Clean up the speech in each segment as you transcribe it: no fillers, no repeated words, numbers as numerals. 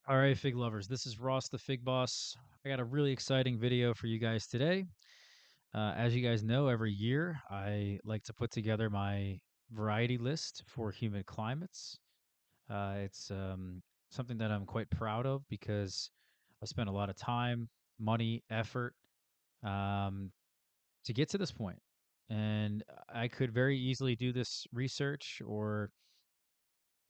All right, fig lovers, this is Ross the Fig Boss. I got a really exciting video for you guys today. As you guys know, every year I like to put together my variety list for humid climates. It's something that I'm quite proud of because I spent a lot of time, money, effort um, to get to this point. And I could very easily do this research, or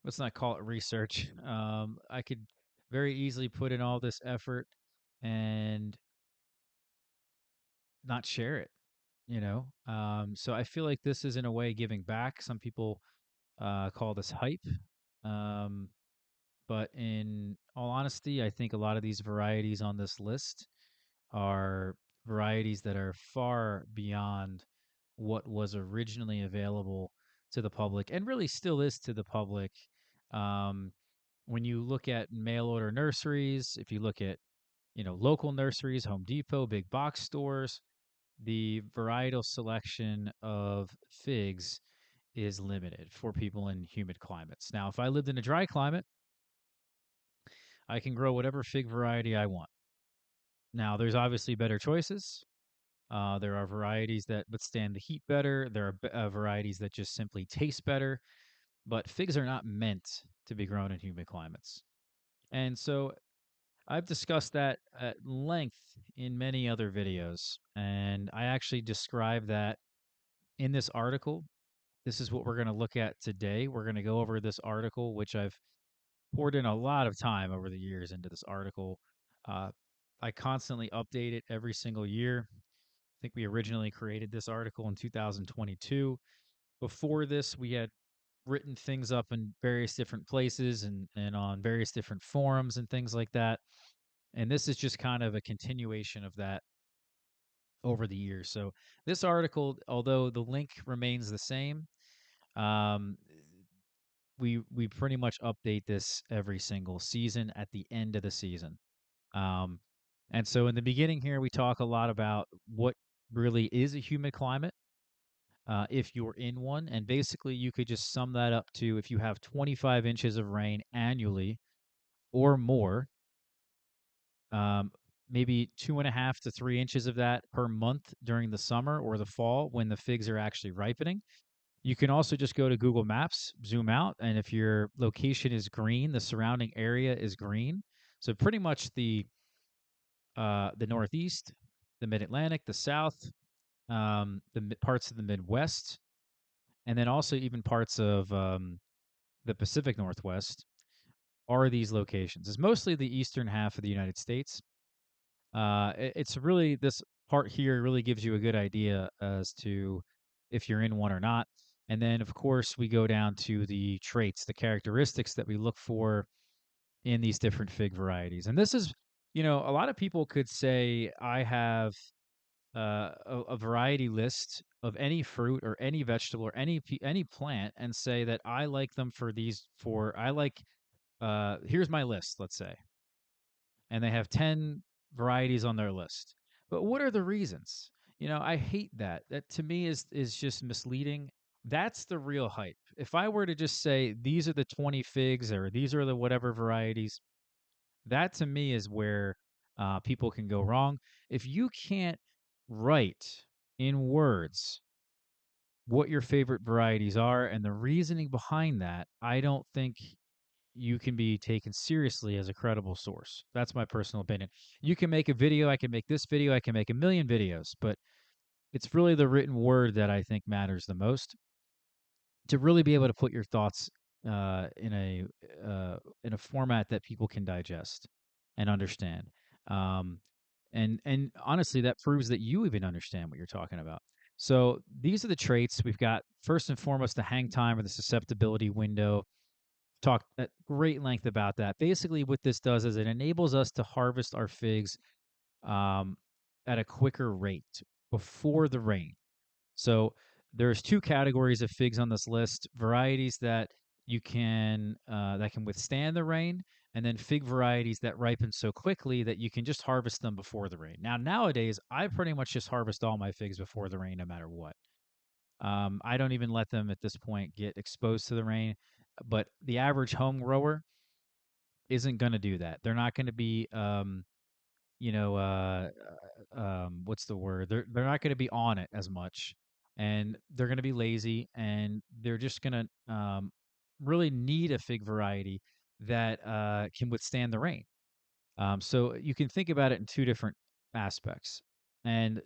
let's not call it research. I could very easily put in all this effort and not share it. So I feel like this is in a way giving back. Some people call this hype. Um, but in all honesty, I think a lot of these varieties on this list are varieties that are far beyond what was originally available to the public and really still is to the public. Um, when you look at mail order nurseries, if you look at, local nurseries, Home Depot, big box stores, the varietal selection of figs is limited for people in humid climates. Now, if I lived in a dry climate, I can grow whatever fig variety I want. Now, there's obviously better choices. There are varieties that withstand the heat better. There are varieties that just simply taste better. But figs are not meant to be grown in humid climates. And so I've discussed that at length in many other videos. And I actually describe that in this article. This is what we're going to look at today. We're going to go over this article, which I've poured in a lot of time over the years into this article. Uh, I constantly update it every single year. I think we originally created this article in 2022. Before this, we had written things up in various different places and on various different forums and things like that. And this is just kind of a continuation of that over the years. So this article, although the link remains the same, um, we pretty much update this every single season at the end of the season. Um, and so in the beginning here, we talk a lot about what really is a humid climate, if you're in one. And basically, you could just sum that up to if you have 25 inches of rain annually or more, um, maybe 2.5 to 3 inches of that per month during the summer or the fall when the figs are actually ripening. You can also just go to Google Maps, zoom out, and if your location is green, the surrounding area is green. So pretty much the Northeast, the Mid Atlantic, the South, parts of the Midwest, and then also even parts of the Pacific Northwest are these locations. It's mostly the eastern half of the United States. It's really this part here really gives you a good idea as to if you're in one or not. And then, of course, we go down to the traits, the characteristics that we look for in these different fig varieties. And this is, a lot of people could say, I have a variety list of any fruit or any vegetable or any plant, and say that I like them for these. For I like, here's my list. Let's say, and they have 10 varieties on their list. But what are the reasons? I hate that. That to me is just misleading. That's the real hype. If I were to just say these are the 20 figs or these are the whatever varieties, that to me is where people can go wrong. If you can't write in words what your favorite varieties are and the reasoning behind that, I don't think you can be taken seriously as a credible source. That's my personal opinion. You can make a video, I can make this video, I can make a million videos, but it's really the written word that I think matters the most to really be able to put your thoughts in a format that people can digest and understand. Um, and honestly, that proves that you even understand what you're talking about. So these are the traits we've got. First and foremost, the hang time or the susceptibility window. Talked at great length about that. Basically, what this does is it enables us to harvest our figs um, at a quicker rate before the rain. So there's two categories of figs on this list: varieties that can withstand the rain, and then fig varieties that ripen so quickly that you can just harvest them before the rain. Now nowadays, I pretty much just harvest all my figs before the rain, no matter what. I don't even let them at this point get exposed to the rain. But the average home grower, isn't going to do that. They're not going to be, you know, what's the word? They're not going to be on it as much, and they're going to be lazy, and they're just going to really need a fig variety that can withstand the rain. So you can think about it in two different aspects, and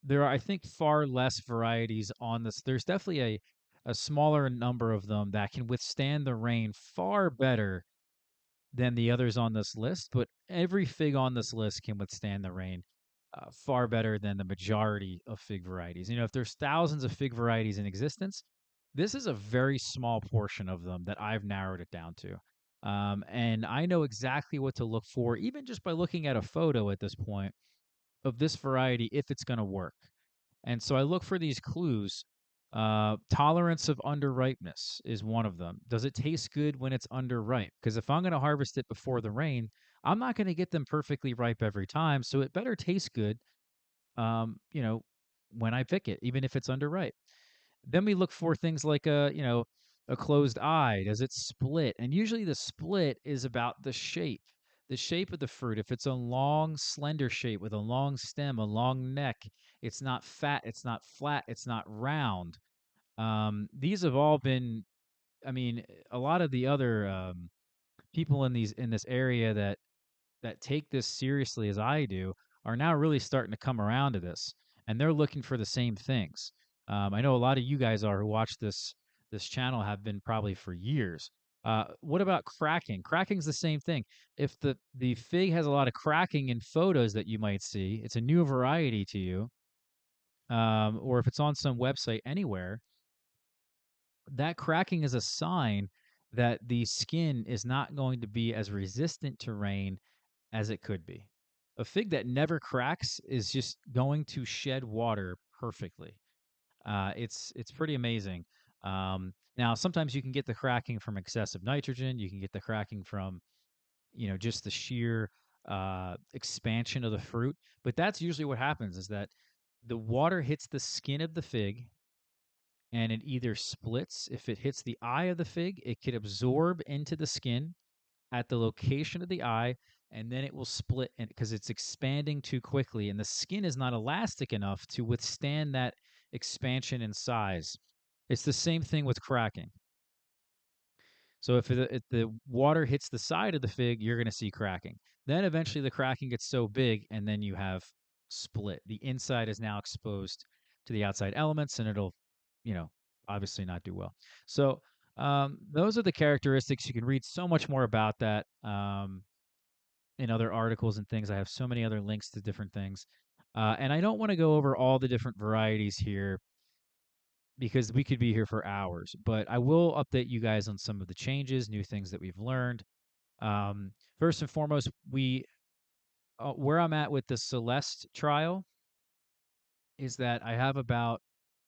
there are, I think, far less varieties on this. There's definitely a smaller number of them that can withstand the rain far better than the others on this list, but every fig on this list can withstand the rain far better than the majority of fig varieties. You know, if there's thousands of fig varieties in existence, this is a very small portion of them that I've narrowed it down to. And I know exactly what to look for, even just by looking at a photo at this point of this variety, if it's going to work. And so I look for these clues. Tolerance of underripeness is one of them. Does it taste good when it's underripe? Because if I'm going to harvest it before the rain, I'm not going to get them perfectly ripe every time. So it better taste good, you know, when I pick it, even if it's underripe. Then we look for things like a closed eye. Does it split? And usually the split is about the shape of the fruit. If it's a long, slender shape with a long stem, a long neck, it's not fat, it's not flat, it's not round. These have all been, I mean, a lot of the other people in this area that take this seriously as I do are now really starting to come around to this, and they're looking for the same things. I know a lot of you guys are who watch this channel have been probably for years. What about cracking? Cracking's the same thing. If the fig has a lot of cracking in photos that you might see, it's a new variety to you, or if it's on some website anywhere, that cracking is a sign that the skin is not going to be as resistant to rain as it could be. A fig that never cracks is just going to shed water perfectly. It's pretty amazing. Now, sometimes you can get the cracking from excessive nitrogen. You can get the cracking from just the sheer expansion of the fruit. But that's usually what happens is that the water hits the skin of the fig and it either splits. If it hits the eye of the fig, it could absorb into the skin at the location of the eye, and then it will split because it's expanding too quickly, and the skin is not elastic enough to withstand that expansion in size. It's the same thing with cracking. So if the water hits the side of the fig, you're going to see cracking. Then eventually the cracking gets so big, and then you have split. The inside is now exposed to the outside elements, and it'll, you know, obviously not do well. So those are the characteristics. You can read so much more about that in other articles and things. I have so many other links to different things. And I don't want to go over all the different varieties here because we could be here for hours, but I will update you guys on some of the changes, new things that we've learned. First and foremost, where I'm at with the Celeste trial is that I have about,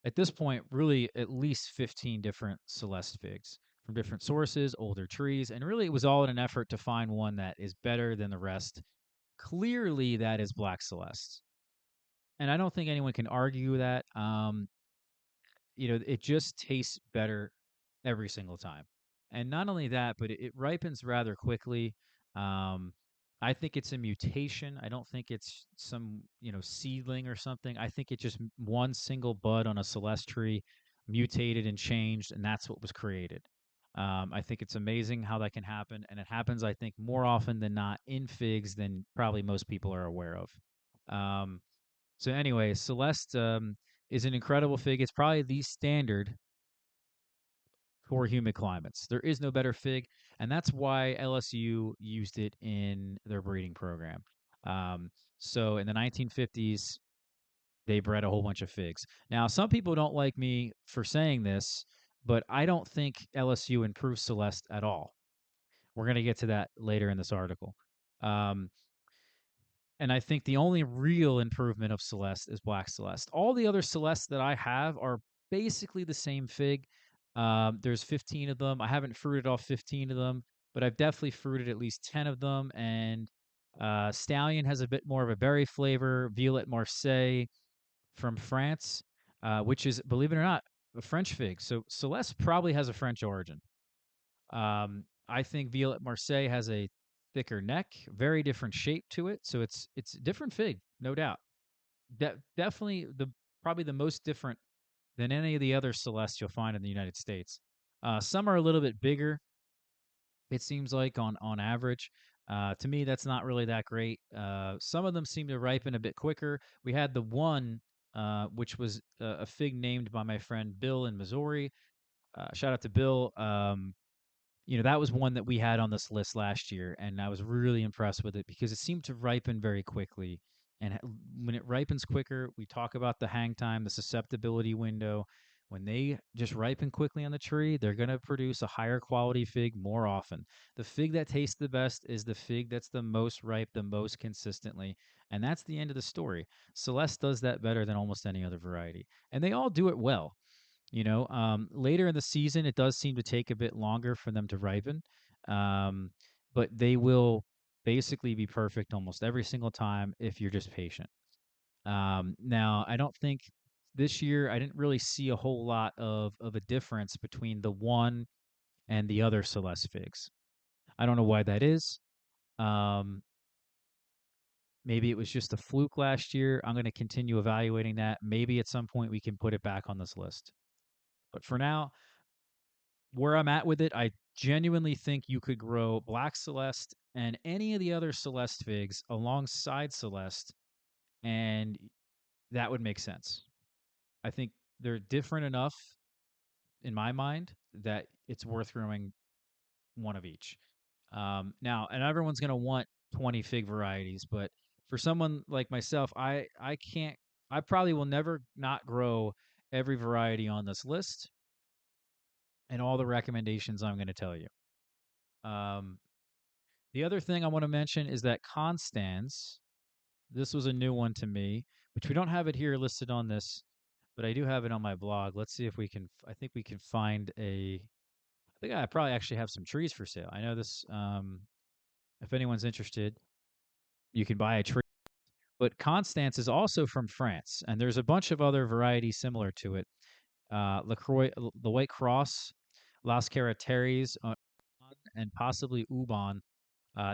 at this point, really at least 15 different Celeste figs from different sources, older trees, and really it was all in an effort to find one that is better than the rest. Clearly, that is Black Celeste, and I don't think anyone can argue that. It just tastes better every single time. And not only that, but it ripens rather quickly. Um, I think it's a mutation. I don't think it's some, seedling or something. I think it just one single bud on a Celeste tree mutated and changed, and that's what was created. I think it's amazing how that can happen, and it happens, I think, more often than not in figs than probably most people are aware of. Um, so anyway, Celeste is an incredible fig. It's probably the standard for humid climates. There is no better fig, and that's why LSU used it in their breeding program. Um, so in the 1950s, they bred a whole bunch of figs. Now, some people don't like me for saying this, but I don't think LSU improved Celeste at all. We're going to get to that later in this article. Um, and I think the only real improvement of Celeste is Black Celeste. All the other Celeste that I have are basically the same fig. There's 15 of them. I haven't fruited all 15 of them, but I've definitely fruited at least 10 of them. And Stallion has a bit more of a berry flavor. Violet Marseille from France, which is, believe it or not, a French fig. So Celeste probably has a French origin. I think Violet Marseille has a thicker neck, very different shape to it. So it's a different fig, no doubt. Definitely the probably the most different than any of the other Celeste you'll find in the United States. Some are a little bit bigger, it seems like on average. To me, that's not really that great. Some of them seem to ripen a bit quicker. We had the one, which was a fig named by my friend Bill in Missouri. Shout out to Bill. That was one that we had on this list last year, and I was really impressed with it because it seemed to ripen very quickly. And when it ripens quicker, we talk about the hang time, the susceptibility window. When they just ripen quickly on the tree, they're going to produce a higher quality fig more often. The fig that tastes the best is the fig that's the most ripe, the most consistently. And that's the end of the story. Celeste does that better than almost any other variety. And they all do it well. Later in the season, it does seem to take a bit longer for them to ripen, um, but they will basically be perfect almost every single time if you're just patient. Now, I don't think this year I didn't really see a whole lot of a difference between the one and the other Celeste figs. I don't know why that is. Um, Maybe it was just a fluke last year. I'm going to continue evaluating that. Maybe at some point we can put it back on this list. But for now, where I'm at with it, I genuinely think you could grow Black Celeste and any of the other Celeste figs alongside Celeste, and that would make sense. I think they're different enough in my mind that it's worth growing one of each. Now, and everyone's going to want 20 fig varieties, but for someone like myself, I can't. I probably will never not grow every variety on this list and all the recommendations I'm going to tell you. Um, The other thing I want to mention is that Constans, this was a new one to me, which we don't have it here listed on this, but I do have it on my blog. Let's see if we can, I think we can find I think I probably actually have some trees for sale. I know this, if anyone's interested, you can buy a tree. But Constance is also from France, and there's a bunch of other varieties similar to it. LaCroix, the White Cross, Las Carreteries, and possibly Ubon.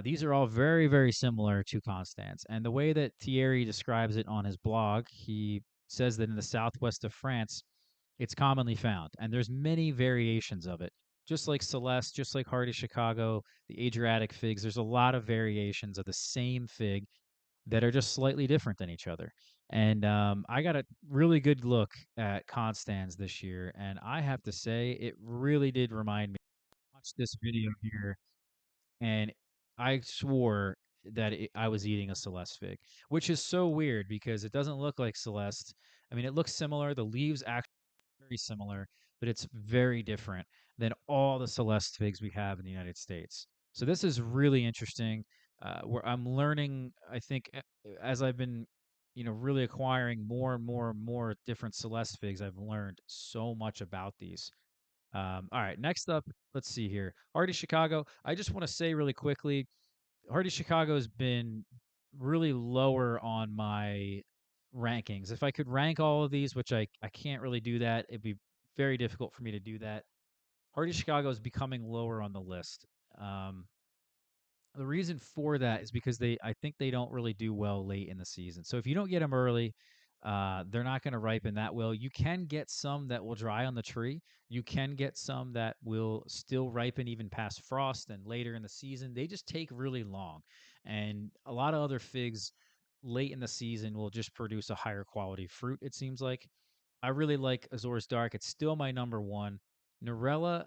These are all very, very similar to Constance. And the way that Thierry describes it on his blog, he says that in the southwest of France, it's commonly found. And there's many variations of it. Just like Celeste, just like Hardy Chicago, the Adriatic figs, there's a lot of variations of the same fig that are just slightly different than each other. And I got a really good look at Constance this year, and I have to say, it really did remind me. Watch this video here and I swore that I was eating a Celeste fig, which is so weird because it doesn't look like Celeste. I mean, it looks similar. The leaves actually very similar, but it's very different than all the Celeste figs we have in the United States. So this is really interesting. Where I'm learning, I think, as I've been, really acquiring more and more and more different Celeste figs, I've learned so much about these. All right, next up, let's see here. Hardy Chicago. I just want to say really quickly, Hardy Chicago has been really lower on my rankings. If I could rank all of these, which I can't really do that, it'd be very difficult for me to do that. Hardy Chicago is becoming lower on the list. Um, the reason for that is because I think they don't really do well late in the season. So if you don't get them early, they're not going to ripen that well. You can get some that will dry on the tree. You can get some that will still ripen even past frost and later in the season. They just take really long. And a lot of other figs late in the season will just produce a higher quality fruit, it seems like. I really like Azores Dark. It's still my number one. Norella,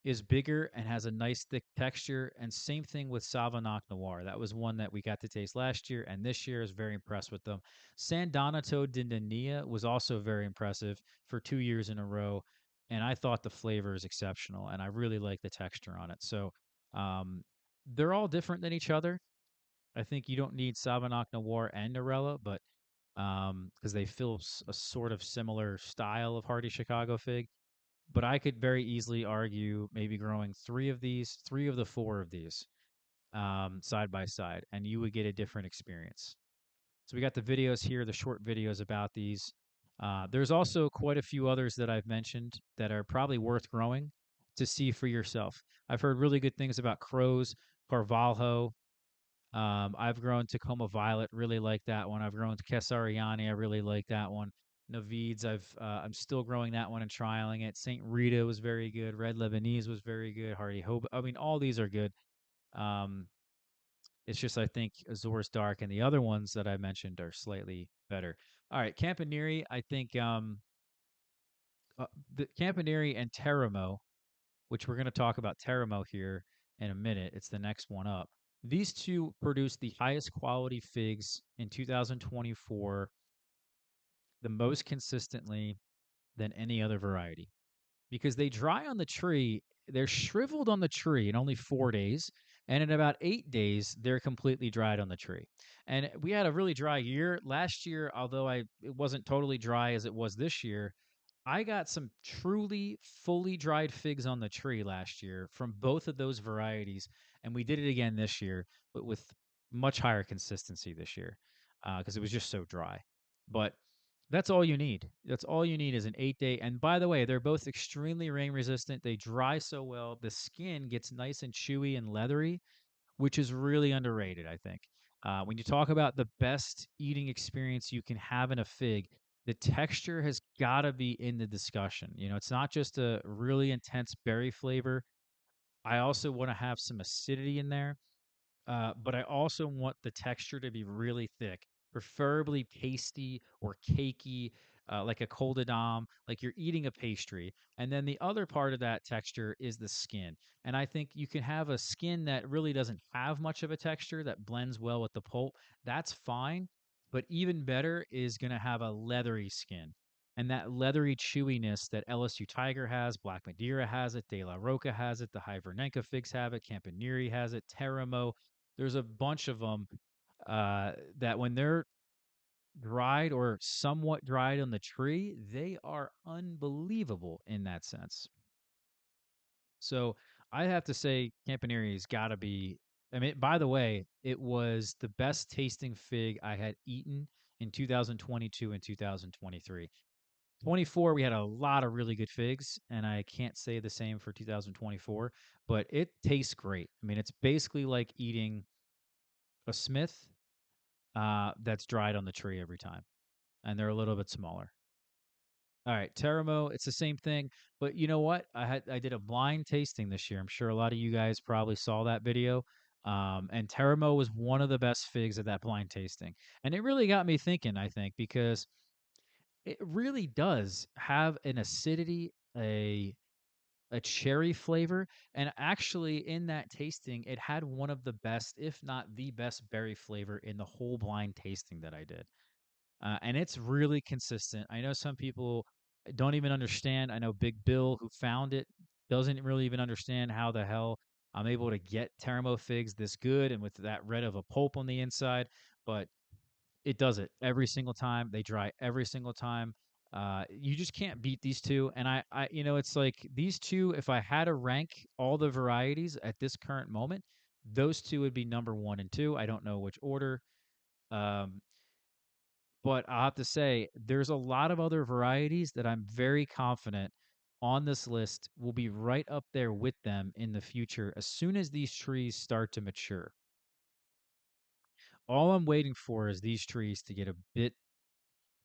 is bigger and has a nice thick texture. And same thing with Savanac Noir. That was one that we got to taste last year, and this year is very impressed with them. San Donato Dindania was also very impressive for 2 years in a row, and I thought the flavor is exceptional, and I really like the texture on it. So um, they're all different than each other. I think you don't need Savanac Noir and Norella, but because they fill a sort of similar style of Hardy Chicago fig, but I could very easily argue maybe growing three of the four of these, side by side, and you would get a different experience. So we got the videos here, the short videos about these. There's also quite a few others that I've mentioned that are probably worth growing. to see for yourself. I've heard really good things about Crows, Carvalho. I've grown Tacoma Violet, really like that one. I've grown Kesariani, I really like that one. Navids, I'm still growing that one and trialing it. Saint Rita was very good. Red Lebanese was very good. Hardy Hope. I mean, all these are good. Um, it's just I think Azores Dark and the other ones that I mentioned are slightly better. All right, Campaneri, I think uh, the Campaneri and Teramo, which we're going to talk about Teramo here in a minute. It's the next one up. These two produced the highest quality figs in 2024, the most consistently than any other variety because they dry on the tree. They're shriveled on the tree in only 4 days. And in about 8 days, they're completely dried on the tree. And we had a really dry year last year, although it wasn't totally dry as it was this year. I got some truly fully dried figs on the tree last year from both of those varieties, and we did it again this year, but with much higher consistency this year because it was just so dry. But that's all you need. That's all you need is an 8 day. And by the way, they're both extremely rain resistant. They dry so well. The skin gets nice and chewy and leathery, which is really underrated, I think. When you talk about the best eating experience you can have in a fig, the texture has got to be in the discussion. You know, it's not just a really intense berry flavor. I also want to have some acidity in there, but I also want the texture to be really thick, preferably pasty or cakey, like a col de dame, like you're eating a pastry. And then the other part of that texture is the skin. And I think you can have a skin that really doesn't have much of a texture that blends well with the pulp. That's fine. But even better is going to have a leathery skin. And that leathery chewiness that LSU Tiger has, Black Madeira has it, De La Roca has it, the Hivernenka figs have it, Campaneri has it, Teramo, there's a bunch of them that when they're dried or somewhat dried on the tree, they are unbelievable in that sense. So I have to say, Campaneri's got to be. I mean, by the way, it was the best tasting fig I had eaten in 2022 and 2023. 24, we had a lot of really good figs, and I can't say the same for 2024, but it tastes great. I mean, it's basically like eating a Smith that's dried on the tree every time, and they're a little bit smaller. All right, Teramo, it's the same thing, but you know what? I did a blind tasting this year. I'm sure a lot of you guys probably saw that video. And Teramo was one of the best figs at that blind tasting, and it really got me thinking. I think because it really does have an acidity, a cherry flavor, and actually in that tasting, it had one of the best, if not the best, berry flavor in the whole blind tasting that I did. And it's really consistent. I know some people don't even understand. I know Big Bill, who found it, doesn't really even understand how the hell I'm able to get Teramo figs this good and with that red of a pulp on the inside. But it does it every single time. They dry every single time. You just can't beat these two. And it's like these two. If I had to rank all the varieties at this current moment, those two would be number one and two. I don't know which order. Um, but I'll have to say, there's a lot of other varieties that I'm very confident on this list will be right up there with them in the future as soon as these trees start to mature. All I'm waiting for is these trees to get a bit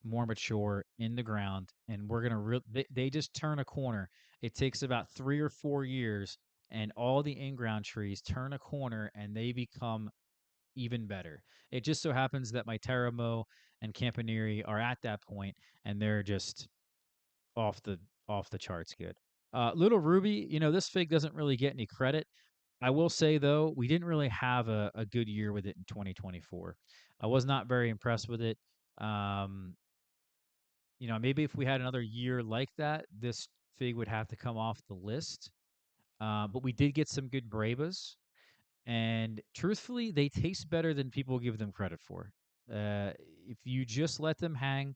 more mature in the ground, and we're gonna they just turn a corner. It takes about 3 or 4 years, and all the in-ground trees turn a corner and they become even better. It just so happens that my Teramo and Campaneri are at that point, and they're just off the off the charts good. Little Ruby, this fig doesn't really get any credit. I will say though, we didn't really have a good year with it in 2024. I was not very impressed with it. Um, maybe if we had another year like that, this fig would have to come off the list. But we did get some good Bravas, and truthfully, they taste better than people give them credit for. Uh, if you just let them hang,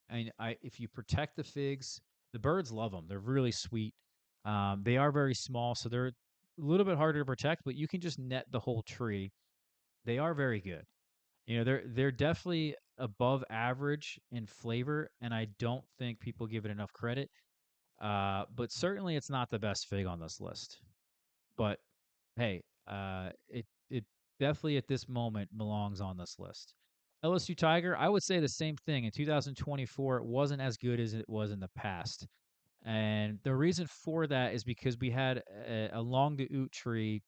and if you protect the figs, the birds love them. They're really sweet. They are very small, so they're a little bit harder to protect, but you can just net the whole tree. They are very good. They're definitely above average in flavor, and I don't think people give it enough credit. But certainly it's not the best fig on this list. But hey, it definitely at this moment belongs on this list. LSU Tiger, I would say the same thing. In 2024, it wasn't as good as it was in the past. And the reason for that is because we had a along the oot tree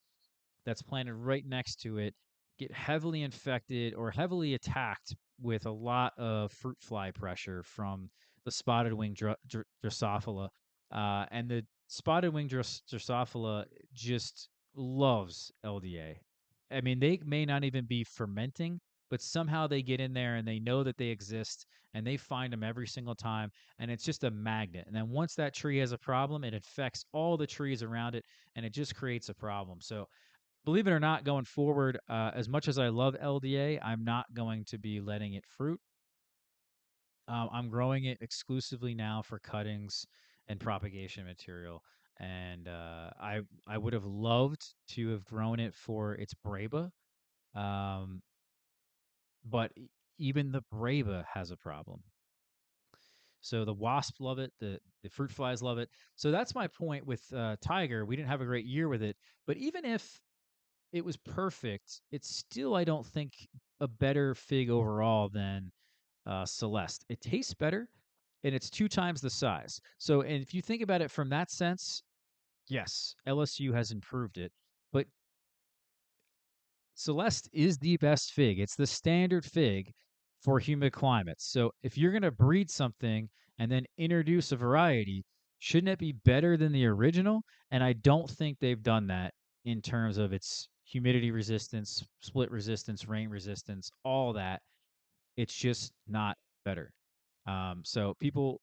that's planted right next to it get heavily infected or heavily attacked with a lot of fruit fly pressure from the spotted wing Drosophila. And the spotted wing Drosophila just loves LDA. I mean, they may not even be fermenting, but somehow they get in there and they know that they exist and they find them every single time. And it's just a magnet. And then once that tree has a problem, it infects all the trees around it and it just creates a problem. So believe it or not, going forward, as much as I love LDA, I'm not going to be letting it fruit. I'm growing it exclusively now for cuttings and propagation material. And I would have loved to have grown it for its Braba, um, but even the Braba has a problem. So the wasps love it, the fruit flies love it. So that's my point with Tiger. We didn't have a great year with it, but even if it was perfect, it's still, I don't think, a better fig overall than Celeste. It tastes better, and it's 2 times the size. So, and if you think about it from that sense, yes, LSU has improved it, but Celeste is the best fig. It's the standard fig for humid climates. So, if you're going to breed something and then introduce a variety, shouldn't it be better than the original? And I don't think they've done that in terms of its humidity resistance, split resistance, rain resistance, all that. It's just not better. So people,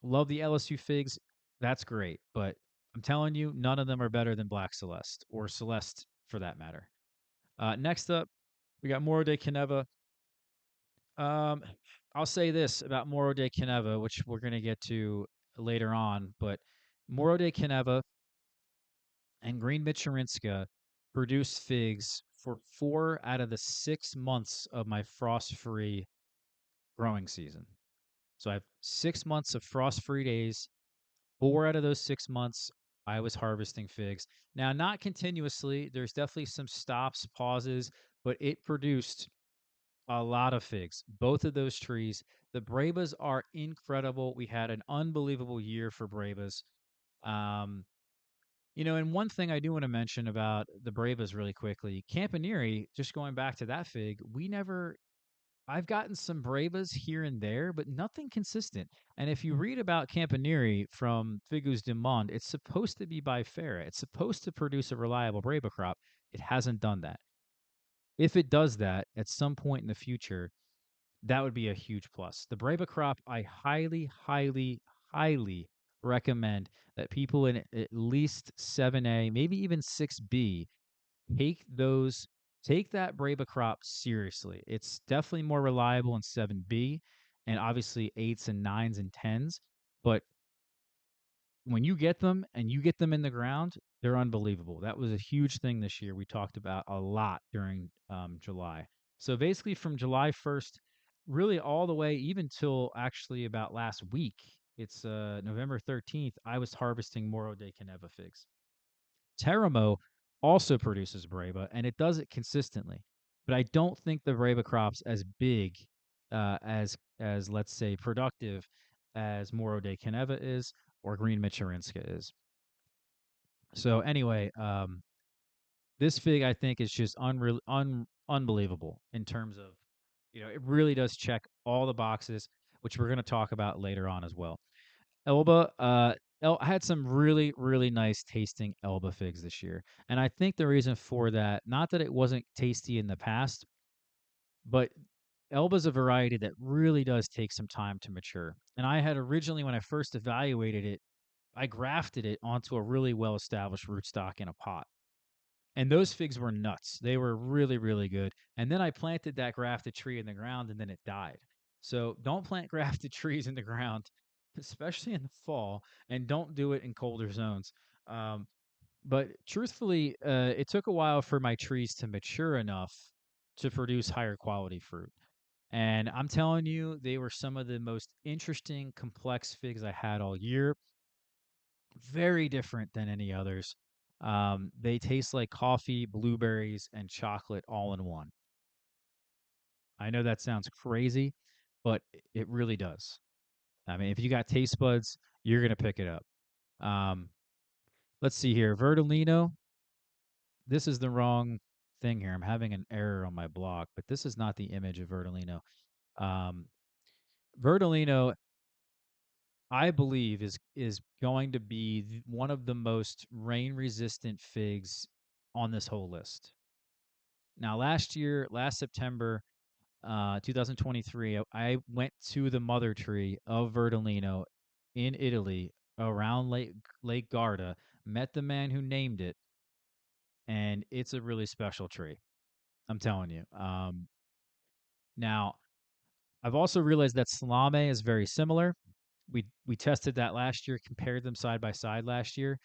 love the LSU figs. That's great, but I'm telling you, none of them are better than Black Celeste or Celeste for that matter. Next up, we got Moro de Caneva. Um, I'll say this about Moro de Caneva, which we're going to get to later on, but Moro de Caneva and Green Michurinska produced figs for 4 out of the 6 months of my frost-free growing season. So I have 6 months of frost-free days. 4 out of those 6 months, I was harvesting figs. Now, not continuously. There's definitely some stops, pauses, but it produced a lot of figs. Both of those trees. The Brabas are incredible. We had an unbelievable year for Brabas. Um, and one thing I do want to mention about the Brabas really quickly, Campaneri, just going back to that fig, I've gotten some Bravas here and there, but nothing consistent. And if you read about Campaneri from Figus du Monde, it's supposed to be bifera. It's supposed to produce a reliable Brava crop. It hasn't done that. If it does that at some point in the future, that would be a huge plus. The Brava crop, I highly, highly, highly recommend that people in at least 7A, maybe even 6B, take those take that Braba crop seriously. It's definitely more reliable in 7B and obviously 8s and 9s and 10s, but when you get them and you get them in the ground, they're unbelievable. That was a huge thing this year. We talked about a lot during July. So basically, from July 1st, really all the way even till actually about last week, it's November 13th, I was harvesting Moro de Caneva figs. Teramo also produces Brava, and it does it consistently. But I don't think the Brava crop's as big, as let's say productive as Moro de Caneva is or Green Michurinska is. So anyway, this fig I think is just unbelievable in terms of, it really does check all the boxes, which we're going to talk about later on as well. Elba, had some really, really nice tasting Elba figs this year. And I think the reason for that, not that it wasn't tasty in the past, but Elba's a variety that really does take some time to mature. And I had originally, when I first evaluated it, I grafted it onto a really well established rootstock in a pot. And those figs were nuts. They were really, really good. And then I planted that grafted tree in the ground and then it died. So don't plant grafted trees in the ground, especially in the fall, and don't do it in colder zones. Um, but truthfully, it took a while for my trees to mature enough to produce higher quality fruit. And I'm telling you, they were some of the most interesting, complex figs I had all year. Very different than any others. They taste like coffee, blueberries, and chocolate all in one. I know that sounds crazy, but it really does. I mean, if you got taste buds, you're gonna pick it up. Um, let's see here, Verdolino. This is the wrong thing here. I'm having an error on my blog, but this is not the image of Verdolino. Um, Verdolino, I believe, is going to be one of the most rain resistant figs on this whole list. Now, last September, 2023, I went to the mother tree of Verdolino in Italy around Lake Garda, met the man who named it, and it's a really special tree. I'm telling you. Now, I've also realized that Salame is very similar. We tested that last year, compared them side by side last year.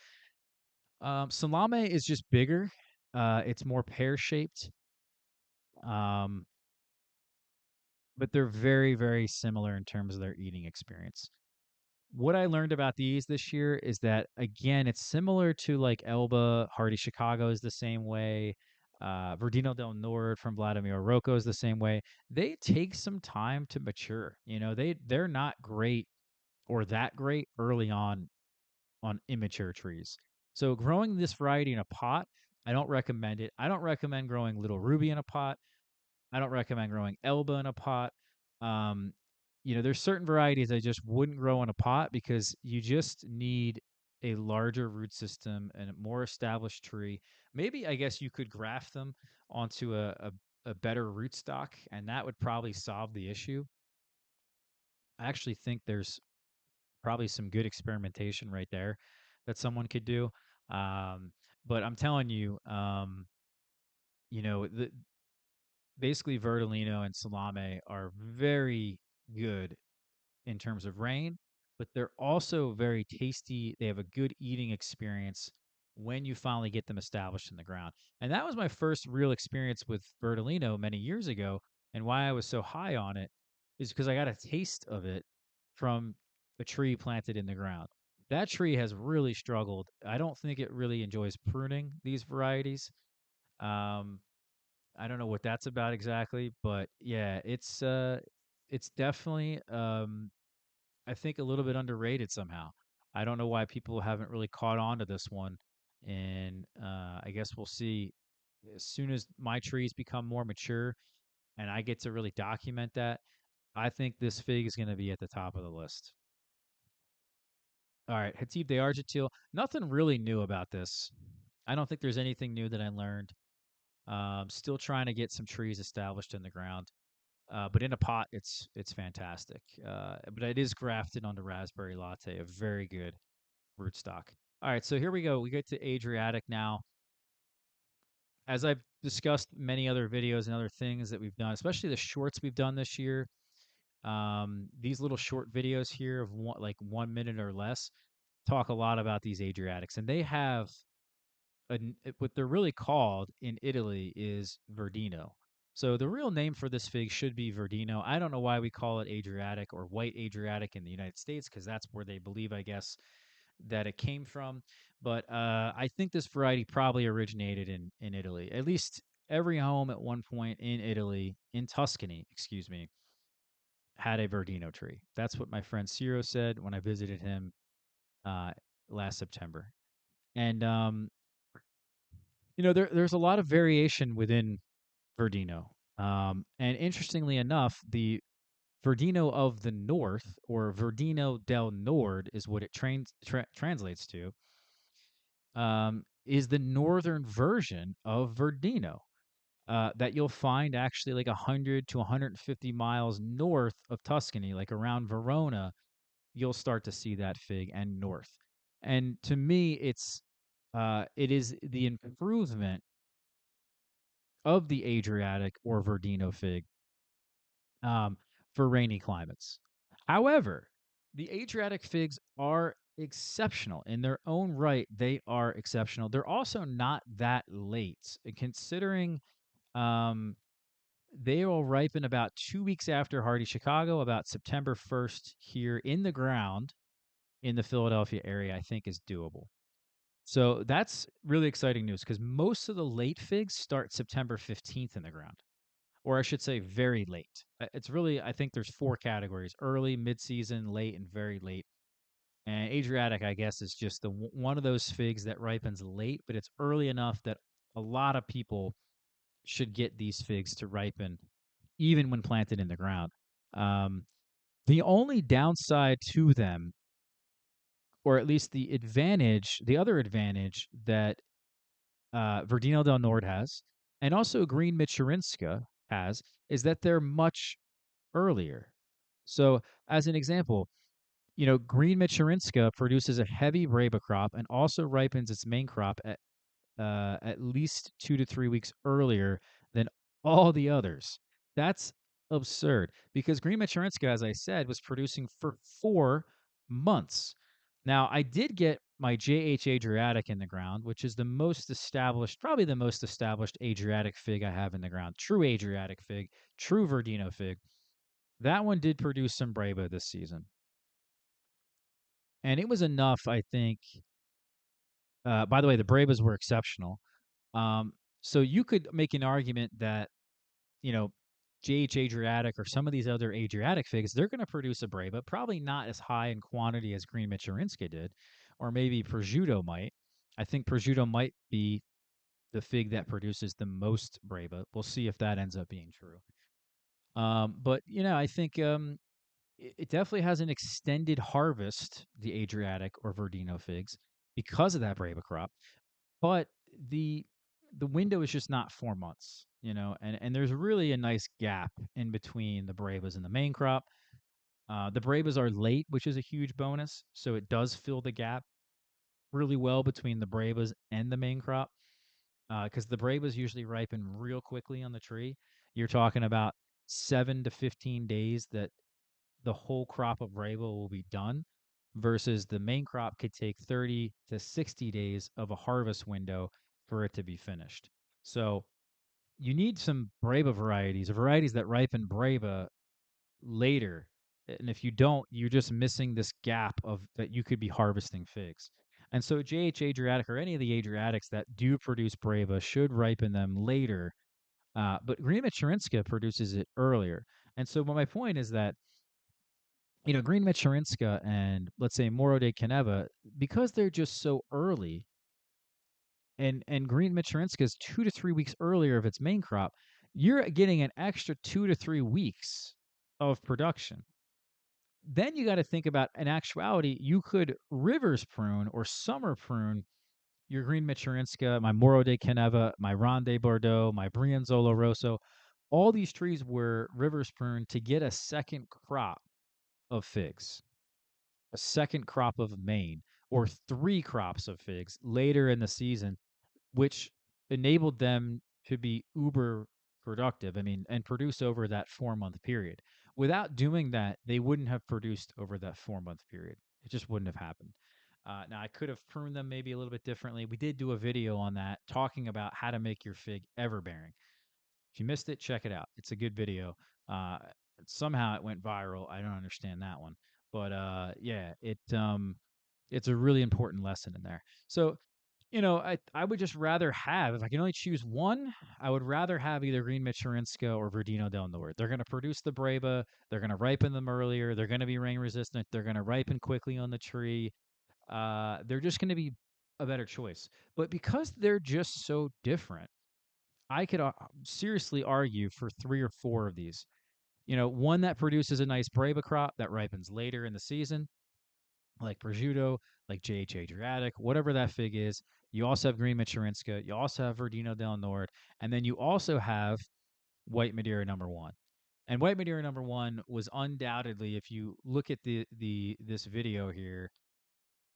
Salame is just bigger. It's more pear shaped. Um, but they're very, very similar in terms of their eating experience. What I learned about these this year is that, again, it's similar to like Elba. Hardy Chicago is the same way. Verdino del Nord from Vladimir Rocco is the same way. They take some time to mature. They're not great or that great early on immature trees. So growing this variety in a pot, I don't recommend it. I don't recommend growing Little Ruby in a pot. I don't recommend growing Elba in a pot. Um, there's certain varieties I just wouldn't grow in a pot because you just need a larger root system and a more established tree. Maybe I guess you could graft them onto a better rootstock, and that would probably solve the issue. I actually think there's probably some good experimentation right there that someone could do. Um, but I'm telling you, the basically Verdolino and Salame are very good in terms of rain, but they're also very tasty. They have a good eating experience when you finally get them established in the ground. And that was my first real experience with Verdolino many years ago. And why I was so high on it is because I got a taste of it from a tree planted in the ground. That tree has really struggled. I don't think it really enjoys pruning these varieties. Um, I don't know what that's about exactly, but yeah, it's definitely I think a little bit underrated somehow. I don't know why people haven't really caught on to this one, and I guess we'll see as soon as my trees become more mature and I get to really document that. I think this fig is going to be at the top of the list. All right, Hatib de Argentile. Nothing really new about this. I don't think there's anything new that I learned. Still trying to get some trees established in the ground. But in a pot, it's fantastic. But it is grafted onto raspberry latte, a very good rootstock. All right, so here we go. We get to Adriatic now. As I've discussed many other videos and other things that we've done, especially the shorts we've done this year. These little short videos here of like 1 minute or less talk a lot about these Adriatics, and they have what they're really called in Italy is Verdino. So the real name for this fig should be Verdino. I don't know why we call it Adriatic or white Adriatic in the United States because that's where they believe, I guess, that it came from. But I think this variety probably originated in Italy. At least every home at one point in Italy, in Tuscany, excuse me, had a Verdino tree. That's what my friend Ciro said when I visited him uh, last September. And there's a lot of variation within Verdino. And interestingly enough, the Verdino of the North, or Verdino del Nord, is what it translates to, is the northern version of Verdino that you'll find actually like 100 to 150 miles north of Tuscany, like around Verona. You'll start to see that fig and north. And to me, it is the improvement of the Adriatic or Verdino fig um, for rainy climates. However, the Adriatic figs are exceptional in their own right. They are exceptional. They're also not that late, considering um, they will ripen about 2 weeks after Hardy Chicago, about September 1st here in the ground. in the Philadelphia area, I think is doable. So that's really exciting news because most of the late figs start September 15th in the ground, or I should say very late. It's really, I think there's four categories: early, mid-season, late, and very late. And Adriatic, I guess, is just one of those figs that ripens late, but it's early enough that a lot of people should get these figs to ripen even when planted in the ground. Um, the only downside to them, or at least the other advantage that Verdino del Nord has, and also Green Michurinska has, is that they're much earlier. So, as an example, Green Michurinska produces a heavy Breba crop and also ripens its main crop at least 2 to 3 weeks earlier than all the others. That's absurd because Green Machurinska, as I said, was producing for 4 months. Now, I did get my JH Adriatic in the ground, which is the most established, probably the most established Adriatic fig I have in the ground. True Adriatic fig, true Verdino fig. That one did produce some Breva this season. And it was enough, I think. By the way, the Brevas were exceptional. So you could make an argument that, you know, JH Adriatic or some of these other Adriatic figs, they're going to produce a Breva, probably not as high in quantity as Green Michurinska did, or maybe Prosciutto might. I think Prosciutto might be the fig that produces the most Breva. We'll see if that ends up being true. But I think it definitely has an extended harvest, the Adriatic or Verdino figs, because of that Breva crop. But the the window is just not 4 months, and there's really a nice gap in between the Brevas and the main crop. The Brevas are late, which is a huge bonus, so it does fill the gap really well between the Brevas and the main crop. Because the Brevas usually ripen real quickly on the tree. You're talking about 7 to 15 days that the whole crop of Breva will be done, versus the main crop could take 30 to 60 days of a harvest window for it to be finished. So you need some Breva varieties that ripen Breva later. And if you don't, you're just missing this gap of that you could be harvesting figs. And so JH Adriatic or any of the Adriatics that do produce Breva should ripen them later. But Green Machurinska produces it earlier. And so my point is that Green Michurinska and let's say Moro de Caneva, because they're just so early, and Green Michurinska is 2 to 3 weeks earlier of its main crop, you're getting an extra 2 to 3 weeks of production. Then you got to think about, in actuality, you could rivers prune or summer prune your Green Michurinska, my Moro de Caneva, my Ronde Bordeaux, my Brianzola Rosso. All these trees were rivers pruned to get a second crop of figs, a second crop of Maine, or three crops of figs later in the season, which enabled them to be uber productive. I mean, and produce over that 4 month period. Without doing that, they wouldn't have produced over that 4 month period. It just wouldn't have happened. Now, I could have pruned them maybe a little bit differently. We did do a video on that talking about how to make your fig ever bearing. If you missed it, check it out. It's a good video. Uh, Somehow it went viral. I don't understand that one, but yeah, it's a really important lesson in there. So I would just rather have, if I can only choose one, I would rather have either Green Michurinska or Verdino del Nord. They're going to produce the Breva. They're going to ripen them earlier. They're going to be rain resistant. They're going to ripen quickly on the tree. They're just going to be a better choice. But because they're just so different, I could seriously argue for three or four of these. One that produces a nice Breva crop that ripens later in the season, like prosciutto, like JH Adriatic, whatever that fig is. You also have Green Michurinska. You also have Verdino del Nord. And then you also have White Madeira number one. And White Madeira number one was undoubtedly, if you look at the this video here,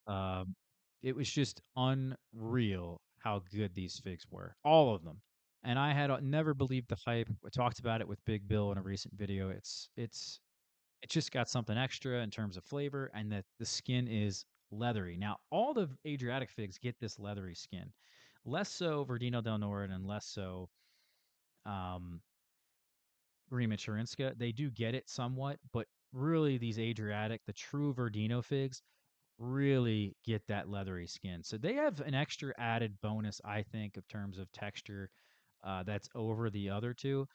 um, it was just unreal how good these figs were, all of them. And I had never believed the hype. I talked about it with Big Bill in a recent video. It's just got something extra in terms of flavor, and that the skin is leathery. Now, all the Adriatic figs get this leathery skin, less so Verdino del Nord and less so um, Green Michurinska. They do get it somewhat, but really these Adriatic, the true Verdino figs, really get that leathery skin. So they have an extra added bonus, I think, of terms of texture that's over the other two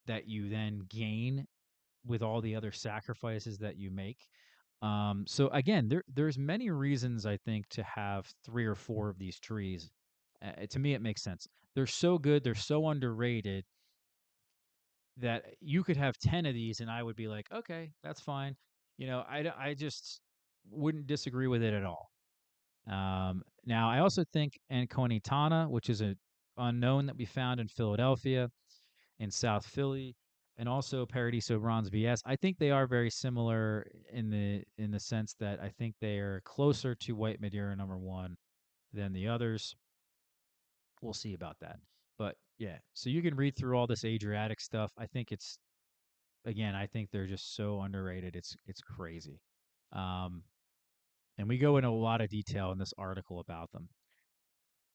that you then gain with all the other sacrifices that you make. So again, there's many reasons I think to have three or four of these trees. To me, it makes sense. They're so good, they're so underrated that you could have 10 of these, and I would be like, okay, that's fine. I just wouldn't disagree with it at all. Now, I also think Anconitana, which is an unknown that we found in Philadelphia, in South Philly, and also Paradiso Bronze VS. I think they are very similar in the sense that I think they are closer to White Madeira number one than the others. We'll see about that. But yeah, so you can read through all this Adriatic stuff. I think it's again, I think they're just so underrated. It's crazy. Um, and we go into a lot of detail in this article about them.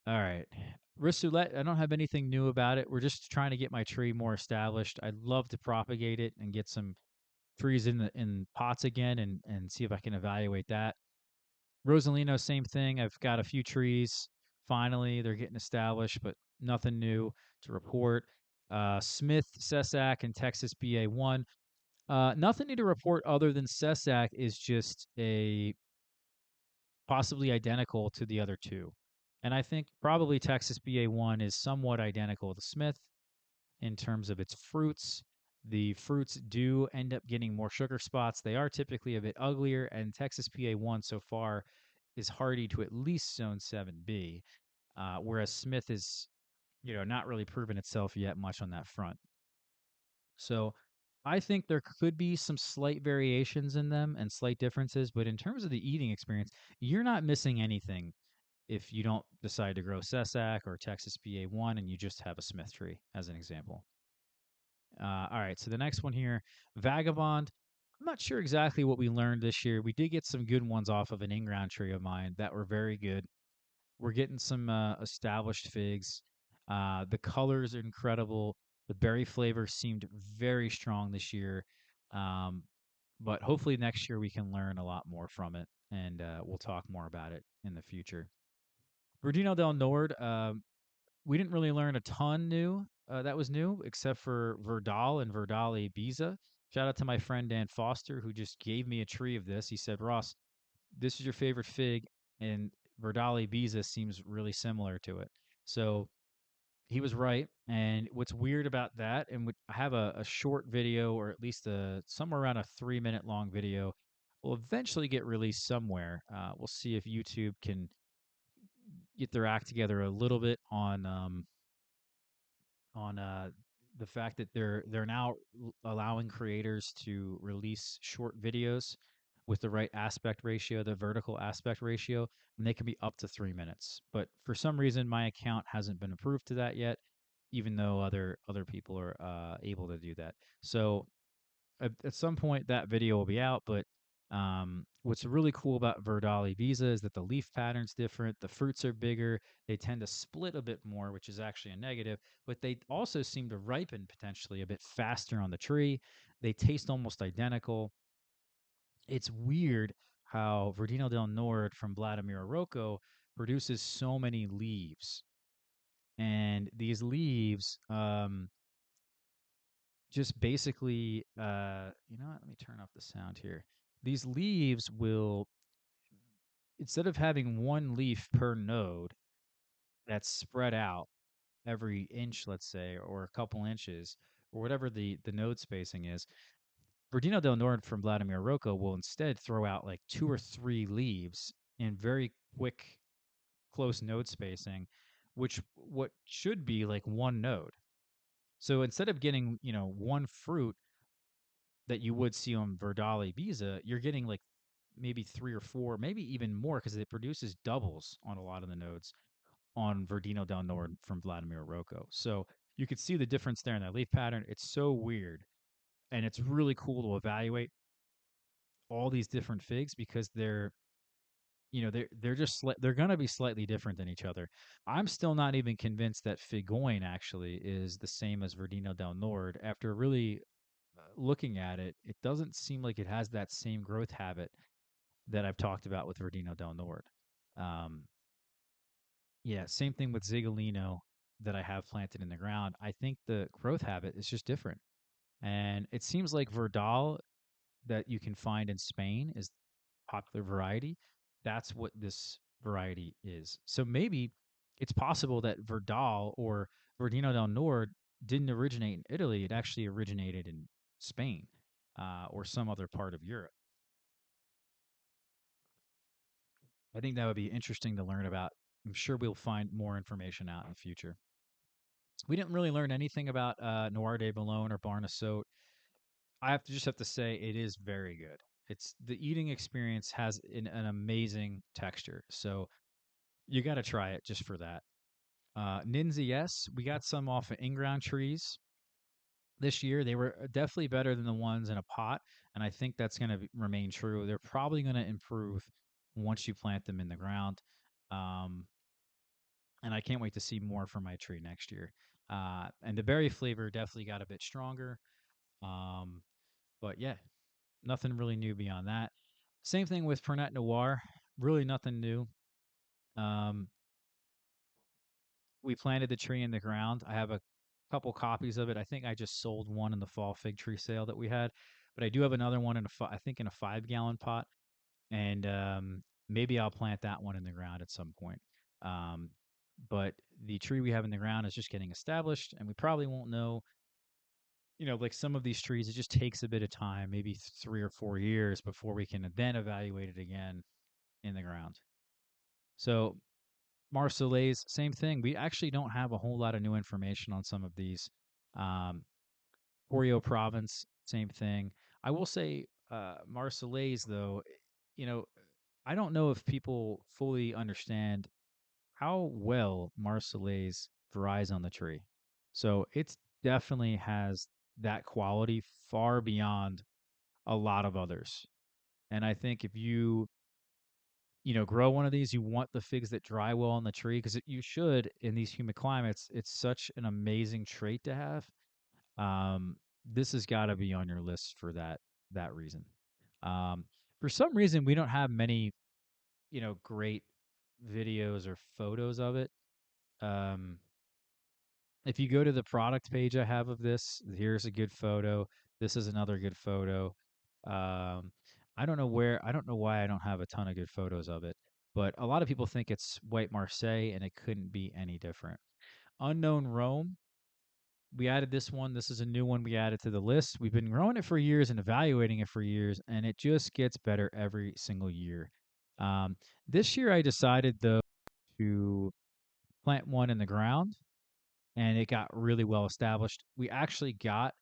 All right. Rissoulette, I don't have anything new about it. We're just trying to get my tree more established. I'd love to propagate it and get some trees in pots again and see if I can evaluate that. Rosalino, same thing. I've got a few trees. Finally, they're getting established, but nothing new to report. Smith, Cessac, and Texas BA1. Nothing new to report other than Cessac is just a possibly identical to the other two. And I think probably Texas BA1 is somewhat identical to Smith in terms of its fruits. The fruits do end up getting more sugar spots. They are typically a bit uglier, and Texas PA1 so far is hardy to at least zone 7B, whereas Smith is, not really proven itself yet much on that front. So I think there could be some slight variations in them and slight differences, but in terms of the eating experience, you're not missing anything if you don't decide to grow Cessac or Texas BA1 and you just have a Smith tree, as an example. All right, so the next one here, Vagabond. I'm not sure exactly what we learned this year. We did get some good ones off of an in-ground tree of mine that were very good. We're getting some established figs. The colors are incredible. The berry flavor seemed very strong this year. Um, but hopefully next year we can learn a lot more from it, and we'll talk more about it in the future. Verdino del Nord, we didn't really learn a ton new that was new, except for Verdal and Verdali Biza. Shout out to my friend Dan Foster, who just gave me a tree of this. He said, Ross, this is your favorite fig, and Verdali Biza seems really similar to it. So he was right. And what's weird about that, and I have a short video, or at least somewhere around a 3 minute long video, will eventually get released somewhere. We'll see if YouTube can get their act together a little bit on the fact that they're now allowing creators to release short videos with the right aspect ratio, the vertical aspect ratio, and they can be up to 3 minutes. But for some reason, my account hasn't been approved to that yet, even though other people are able to do that. So at some point that video will be out. But what's really cool about Verdali Visa is that the leaf pattern's different, the fruits are bigger, they tend to split a bit more, which is actually a negative, but they also seem to ripen potentially a bit faster on the tree. They taste almost identical. It's weird how Verdino del Nord from Vladimir Rocco produces so many leaves. And these leaves, just basically, let me turn off the sound here. These leaves will, instead of having one leaf per node that's spread out every inch, let's say, or a couple inches, or whatever the node spacing is, Verdino del Nord from Vladimir Rocco will instead throw out like two or three leaves in very quick, close node spacing, which what should be like one node. So instead of getting, one fruit that you would see on Verdali Biza, you're getting like maybe three or four, maybe even more, because it produces doubles on a lot of the nodes on Verdino del Nord from Vladimir Rocco. So you could see the difference there in that leaf pattern. It's so weird. And it's really cool to evaluate all these different figs because they're just they're going to be slightly different than each other. I'm still not even convinced that Figoin actually is the same as Verdino del Nord. After really looking at it, it doesn't seem like it has that same growth habit that I've talked about with Verdino del Nord. Um, yeah, same thing with Zigolino that I have planted in the ground. I think the growth habit is just different. And it seems like Verdal that you can find in Spain is popular variety. That's what this variety is. So maybe it's possible that Verdal or Verdino del Nord didn't originate in Italy. It actually originated in Spain or some other part of Europe. I think that would be interesting to learn about. I'm sure we'll find more information out in the future. We didn't really learn anything about Noir de Boulogne or Barnesote. I have to just have to say it is very good. It's the eating experience has an amazing texture, so you got to try it just for that. Ninja, yes, we got some off of in-ground trees this year. They were definitely better than the ones in a pot, and I think that's going to remain true. They're probably going to improve once you plant them in the ground. Um, and I can't wait to see more from my tree next year. And the berry flavor definitely got a bit stronger. Um, but yeah, nothing really new beyond that. Same thing with Fernet Noir. Really nothing new. Um, we planted the tree in the ground. I have a couple copies of it. I think I just sold one in the fall fig tree sale that we had, but I do have another one in I think in a 5 gallon pot, and maybe I'll plant that one in the ground at some point. Um, but the tree we have in the ground is just getting established, and we probably won't know. Like some of these trees, it just takes a bit of time, maybe 3 or 4 years before we can then evaluate it again in the ground. So Marseillais, same thing. We actually don't have a whole lot of new information on some of these. Um, Oreo Province, same thing. I will say, Marseillais, though, you know, I don't know if people fully understand how well Marseillais dries on the tree. So it's definitely has that quality far beyond a lot of others. And I think if you grow one of these, you want the figs that dry well on the tree because you should in these humid climates. It's such an amazing trait to have. Um, this has got to be on your list for that reason. Um, for some reason, we don't have many, great videos or photos of it. Um, if you go to the product page I have of this, here's a good photo. This is another good photo. Um, I don't know why I don't have a ton of good photos of it, but a lot of people think it's White Marseille, and it couldn't be any different. Unknown Rome, we added this one. This is a new one we added to the list. We've been growing it for years and evaluating it for years, and it just gets better every single year. Um, this year, I decided, though, to plant one in the ground and it got really well established. We actually got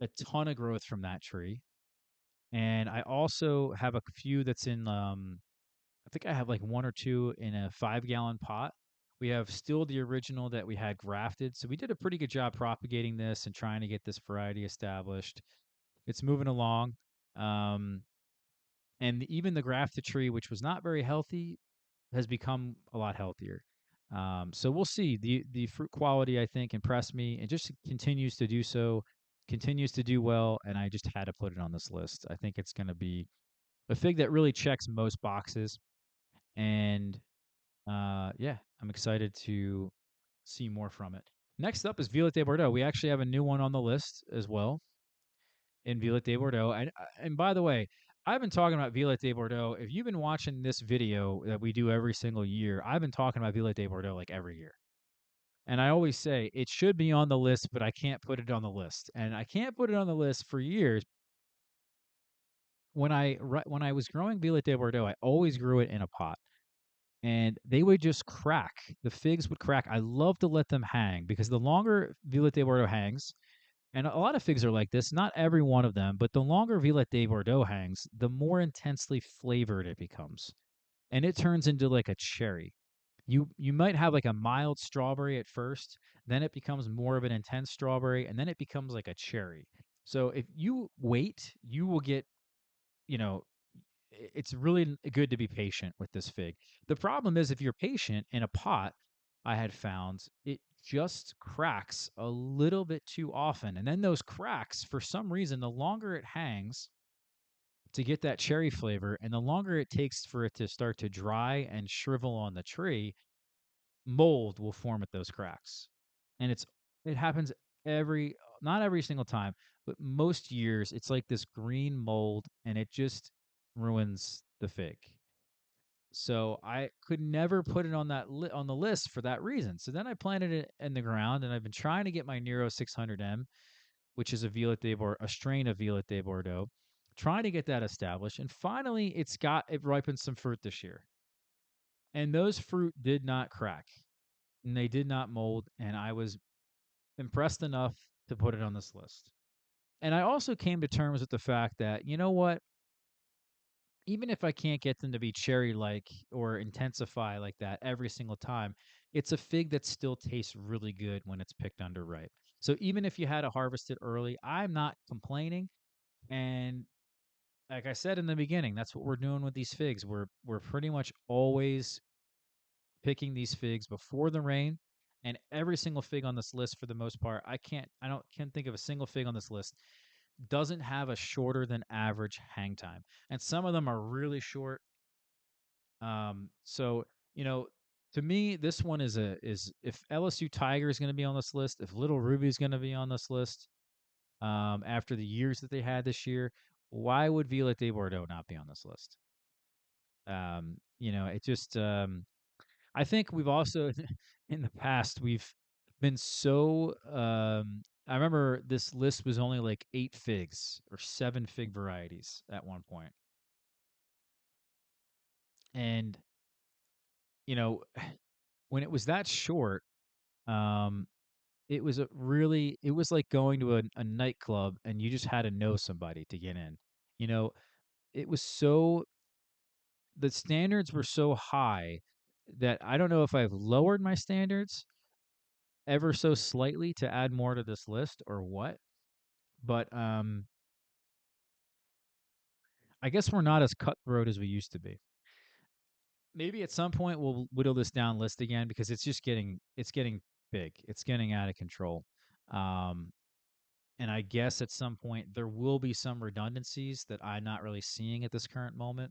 a ton of growth from that tree. And I also have a few that's in I think I have like one or two in a 5 gallon pot. We have still the original that we had grafted. So we did a pretty good job propagating this and trying to get this variety established. It's moving along. Um, and even the grafted tree, which was not very healthy, has become a lot healthier. So we'll see. The fruit quality, I think, impressed me. It just continues to do so, continues to do well, and I just had to put it on this list. I think it's going to be a fig that really checks most boxes, and yeah, I'm excited to see more from it. Next up is Violet de Bordeaux. We actually have a new one on the list as well in Violet de Bordeaux. And by the way, I've been talking about Violet de Bordeaux. If you've been watching this video that we do every single year, I've been talking about Violet de Bordeaux like every year. And I always say it should be on the list, but I can't put it on the list. And I can't put it on the list for years. When I was growing Violet de Bordeaux, I always grew it in a pot, and they would just crack. The figs would crack. I love to let them hang because the longer Violet de Bordeaux hangs, and a lot of figs are like this, not every one of them, but the longer Violet de Bordeaux hangs, the more intensely flavored it becomes. And it turns into like a cherry. You might have like a mild strawberry at first, then it becomes more of an intense strawberry, and then it becomes like a cherry. So if you wait, you will get, you know, it's really good to be patient with this fig. The problem is if you're patient in a pot, I had found it just cracks a little bit too often. And then those cracks, for some reason, the longer it hangs, to get that cherry flavor. And the longer it takes for it to start to dry and shrivel on the tree, mold will form at those cracks. And it happens every not every single time, but most years it's like this green mold and it just ruins the fig. So I could never put it on on the list for that reason. So then I planted it in the ground, and I've been trying to get my Nero 600M, which is a strain of Violet de Bordeaux, trying to get that established. And finally, it ripened some fruit this year, and those fruit did not crack, and they did not mold, and I was impressed enough to put it on this list. And I also came to terms with the fact that, you know what, even if I can't get them to be cherry like or intensify like that every single time, it's a fig that still tastes really good when it's picked under ripe. So even if you had to harvest it early, I'm not complaining. And like I said in the beginning, that's what we're doing with these figs. We're pretty much always picking these figs before the rain. And every single fig on this list, for the most part, can't think of a single fig on this list doesn't have a shorter than average hang time, and some of them are really short. So you know, to me, this one is if LSU Tiger is going to be on this list, if Little Ruby is going to be on this list, after the years that they had this year, why would Violet de Bordeaux not be on this list? It just I think we've also in the past we've been so I remember this list was only like 8 figs or 7 fig varieties at one point. And you know, when it was that short, um it was like going to a nightclub and you just had to know somebody to get in. You know, it was so the standards were so high that I don't know if I've lowered my standards ever so slightly to add more to this list or what, but I guess we're not as cutthroat as we used to be. Maybe at some point we'll whittle this down list again because it's getting big. It's getting out of control. Um, and I guess at some point there will be some redundancies that I'm not really seeing at this current moment.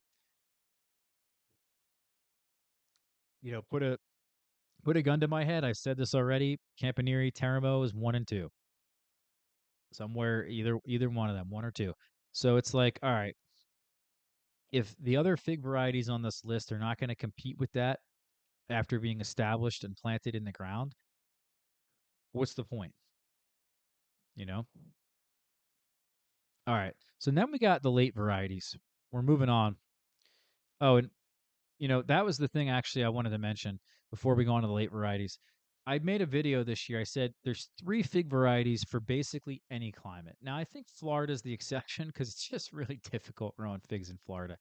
You know, put a gun to my head. I said this already. Campanile Teramo is 1 and 2. Somewhere either one of them, one or two. So it's like, all right, if the other fig varieties on this list are not going to compete with that after being established and planted in the ground, what's the point? You know? All right. So then we got the late varieties. We're moving on. Oh, and that was the thing actually I wanted to mention before we go on to the late varieties. I made a video this year. I said there's 3 fig varieties for basically any climate. Now, I think Florida's the exception because it's just really difficult growing figs in Florida.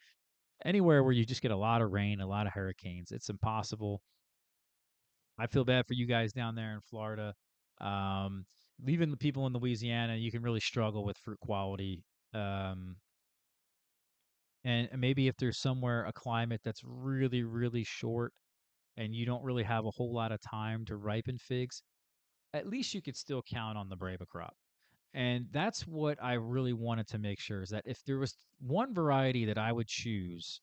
Anywhere where you just get a lot of rain, a lot of hurricanes, it's impossible. I feel bad for you guys down there in Florida. Um, Even the people in Louisiana, you can really struggle with fruit quality. Um, and maybe if there's somewhere a climate that's really, really short and you don't really have a whole lot of time to ripen figs, at least you could still count on the Brava crop. And that's what I really wanted to make sure is that if there was one variety that I would choose,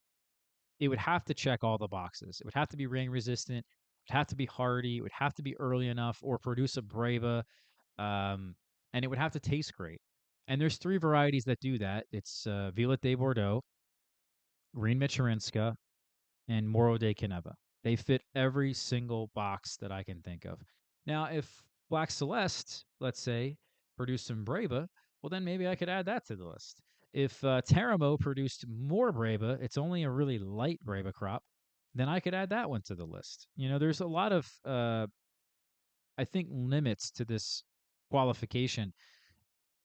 it would have to check all the boxes. It would have to be rain resistant, it would have to be hardy, it would have to be early enough or produce a Brava, um, and it would have to taste great. And there's 3 varieties that do that. It's Violet de Bordeaux, Green Michurinska, and Moro de Caneva. They fit every single box that I can think of. Now, if Black Celeste, let's say, produced some Brava, well, then maybe I could add that to the list. If Teramo produced more Brava, it's only a really light Brava crop, then I could add that one to the list. There's a lot of, I think, limits to this qualification.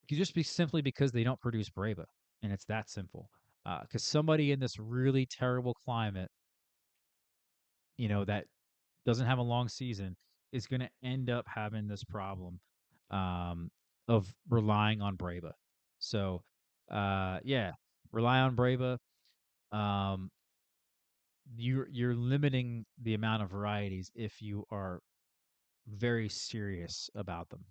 You just be simply because they don't produce Brava, and it's that simple. Because somebody in this really terrible climate, that doesn't have a long season is going to end up having this problem um, of relying on Brava. So, yeah, rely on Brava. Um, you're limiting the amount of varieties if you are very serious about them.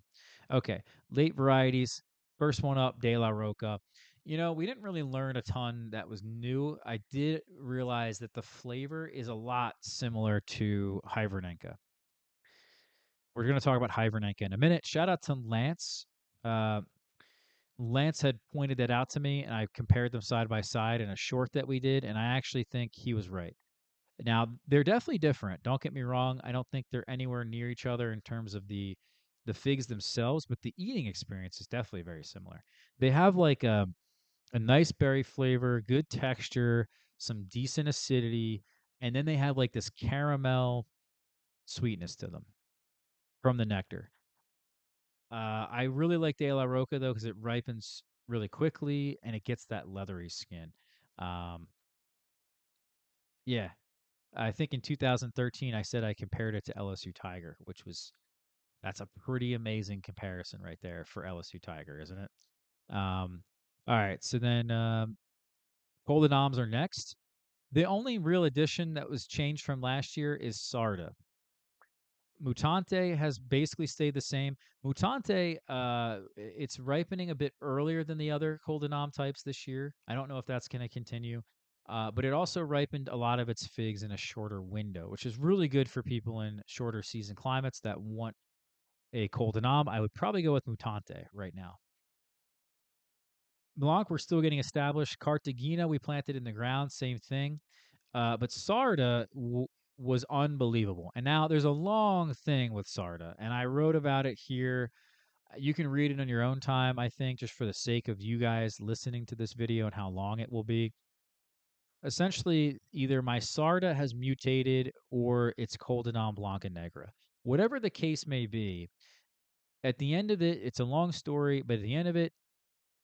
Okay, late varieties. First one up, De La Roca. We didn't really learn a ton that was new. I did realize that the flavor is a lot similar to Hibernanka. We're going to talk about Hibernanka in a minute. Shout out to Lance. Uh, Lance had pointed that out to me, and I compared them side by side in a short that we did, and I actually think he was right. Now, they're definitely different. Don't get me wrong. I don't think they're anywhere near each other in terms of the figs themselves, but the eating experience is definitely very similar. They have like a nice berry flavor, good texture, some decent acidity, and then they have like this caramel sweetness to them from the nectar. I really like De La Roca though because it ripens really quickly and it gets that leathery skin. Um, yeah, I think in 2013 I said I compared it to LSU Tiger, which was that's a pretty amazing comparison right there for LSU Tiger, isn't it? All right, so then Golden Noms are next. The only real addition that was changed from last year is Sarda. Mutante has basically stayed the same. Mutante, it's ripening a bit earlier than the other Coldenom types this year. I don't know if that's going to continue, but it also ripened a lot of its figs in a shorter window, which is really good for people in shorter season climates that want a Coldenom. I would probably go with Mutante right now. Blanc, we're still getting established. Cartagena, we planted in the ground, same thing. But Sarda was unbelievable. And now there's a long thing with Sarda, and I wrote about it here. You can read it on your own time, I think, just for the sake of you guys listening to this video and how long it will be. Essentially, either my Sarda has mutated or it's Coldenon Blanca Negra. Whatever the case may be, at the end of it, it's a long story, but at the end of it,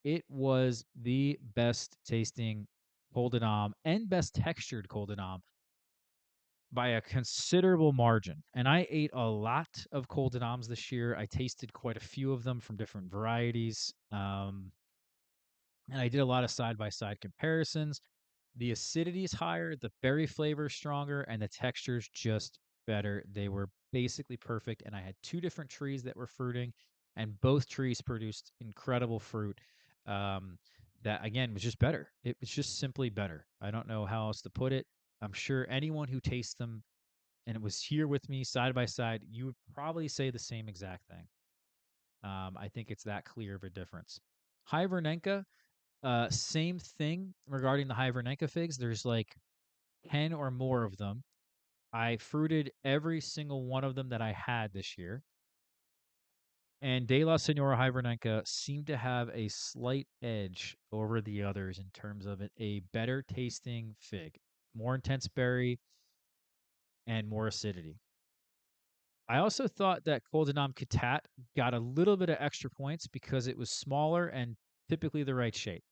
it was the best tasting Coldenom and best textured Coldenom by a considerable margin. And I ate a lot of Coldenoms this year. I tasted quite a few of them from different varieties. And I did a lot of side by side comparisons. The acidity is higher, the berry flavor is stronger, and the texture is just better. They were basically perfect. And I had two different trees that were fruiting, and both trees produced incredible fruit. Um, that again was just better. It was just simply better. I don't know how else to put it. I'm sure anyone who tastes them and it was here with me side by side, you would probably say the same exact thing. I think it's that clear of a difference. Hibernenka, same thing regarding the Hibernenka figs. There's like 10 or more of them. I fruited every single one of them that I had this year. And De La Senora Hibernenka seemed to have a slight edge over the others in terms of it, a better tasting fig, more intense berry, and more acidity. I also thought that Goldenam Katat got a little bit of extra points because it was smaller and typically the right shape.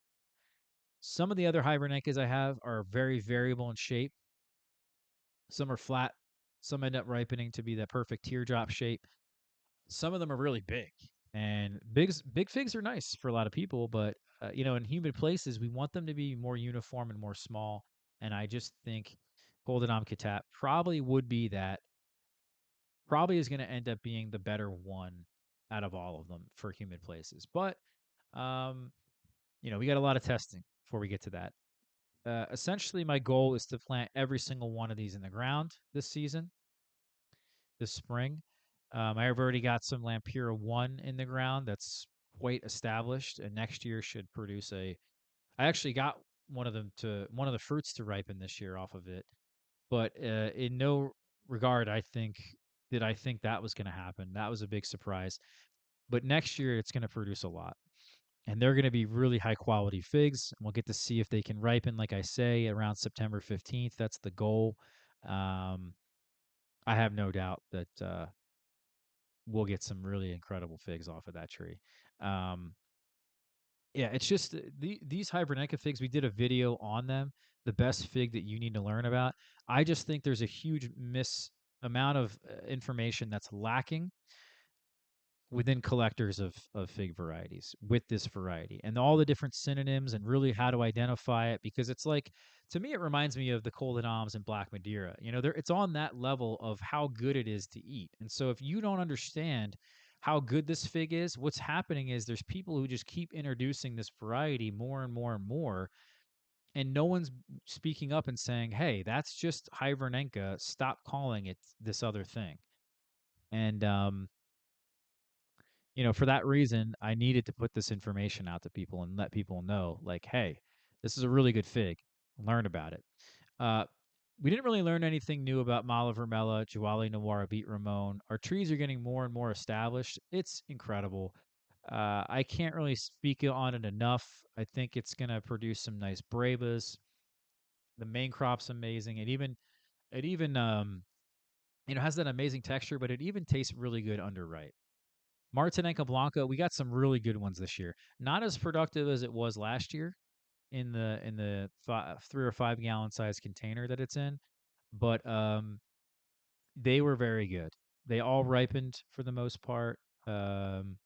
Some of the other Hibernecas I have are very variable in shape. Some are flat. Some end up ripening to be that perfect teardrop shape. Some of them are really big. And big figs are nice for a lot of people, but in humid places, we want them to be more uniform and more small. And I just think Goldenam Katat probably would be that probably is going to end up being the better one out of all of them for humid places. But um, we got a lot of testing before we get to that. Essentially, my goal is to plant every single one of these in the ground this season, this spring. I have already got some Lampira 1 in the ground that's quite established, and next year should produce a. I actually got one of the fruits to ripen this year off of it, but in no regard did I think that was going to happen. That was a big surprise. But next year it's going to produce a lot. And they're going to be really high quality figs. And we'll get to see if they can ripen, like I say, around September 15th. That's the goal. Um, I have no doubt that we'll get some really incredible figs off of that tree. Um, yeah, it's just these Hibernecca figs. We did a video on them, the best fig that you need to learn about. I just think there's a huge amount of information that's lacking within collectors of fig varieties with this variety and all the different synonyms and really how to identify it because it's like to me it reminds me of the Coldenams and Black Madeira. It's on that level of how good it is to eat. And so if you don't understand how good this fig is, what's happening is there's people who just keep introducing this variety more and more and more, and no one's speaking up and saying, "Hey, that's just Hibernenka. Stop calling it this other thing." And for that reason, I needed to put this information out to people and let people know, like, "Hey, this is a really good fig. Learn about it." Uh, we didn't really learn anything new about Mala Vermella, Jawali Noir, Beat Ramon. Our trees are getting more and more established. It's incredible. I can't really speak on it enough. I think it's going to produce some nice Brebas. The main crop's amazing. It even has that amazing texture, but it even tastes really good under right. Martinenca Blanca, we got some really good ones this year. Not as productive as it was last year in the 3 or 5 gallon size container that it's in, but they were very good. They all ripened for the most part. Um,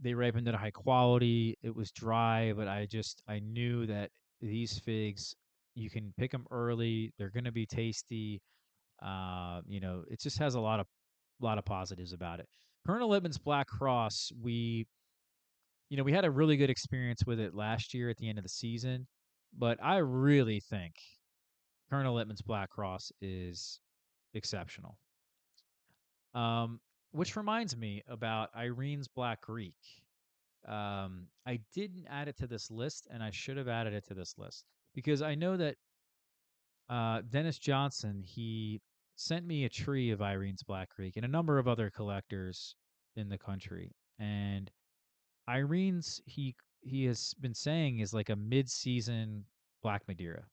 they ripened at a high quality. It was dry, but I knew that these figs, you can pick them early. They're going to be tasty. It just has a lot of positives about it. Colonel Lippman's Black Cross, we had a really good experience with it last year at the end of the season, but I really think Colonel Lippman's Black Cross is exceptional. Um, which reminds me about Irene's Black Greek. I didn't add it to this list, and I should have added it to this list because I know that Dennis Johnson, he sent me a tree of Irene's Black Greek and a number of other collectors in the country. And Irene's, he has been saying, is like a mid-season Black Madeira,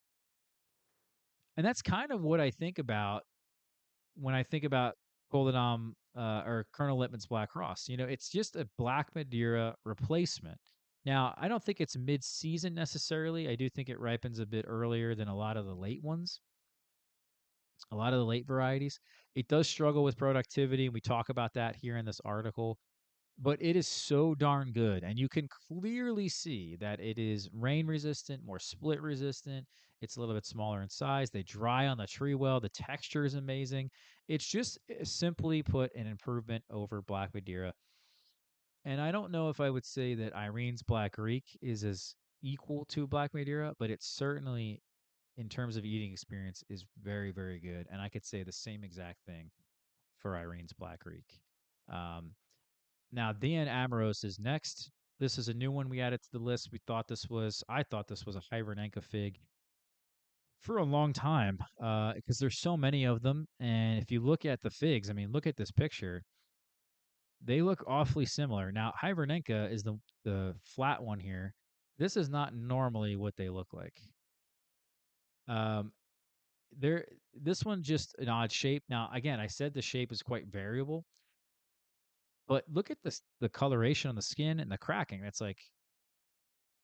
and that's kind of what I think about when I think about Golden or Colonel Lippman's Black Cross. It's just a Black Madeira replacement. Now, I don't think it's mid-season necessarily. I do think it ripens a bit earlier than a lot of the late ones, a lot of the late varieties. It does struggle with productivity, and we talk about that here in this article, but it is so darn good. And you can clearly see that it is rain resistant, more split resistant. It's a little bit smaller in size. They dry on the tree well. The texture is amazing. It's just simply put an improvement over Black Madeira. And I don't know if I would say that Irene's Black Greek is as equal to Black Madeira, but it's certainly, in terms of eating experience, is very, very good. And I could say the same exact thing for Irene's Black Greek. Um, Now, Dan Amoros is next. This is a new one we added to the list. I thought this was a Hibernenka fig for a long time because there's so many of them. And if you look at the figs, I mean, look at this picture. They look awfully similar. Now, Hibernenka is the flat one here. This is not normally what they look like. Um, they're this one just an odd shape. Now, again, I said the shape is quite variable, but look at the coloration on the skin and the cracking. That's like,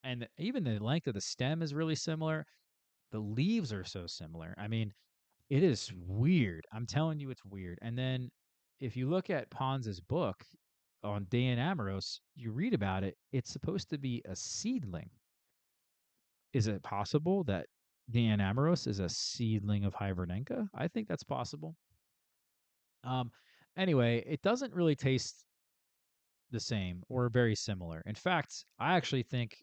and even the length of the stem is really similar. The leaves are so similar. I mean, it is weird. I'm telling you, it's weird. And then if you look at Pons's book on Dan Amoros, you read about it. It's supposed to be a seedling. Is it possible that Dan Amoros is a seedling of Hibernenka? I think that's possible. Um, anyway, it doesn't really taste the same or very similar. In fact, I actually think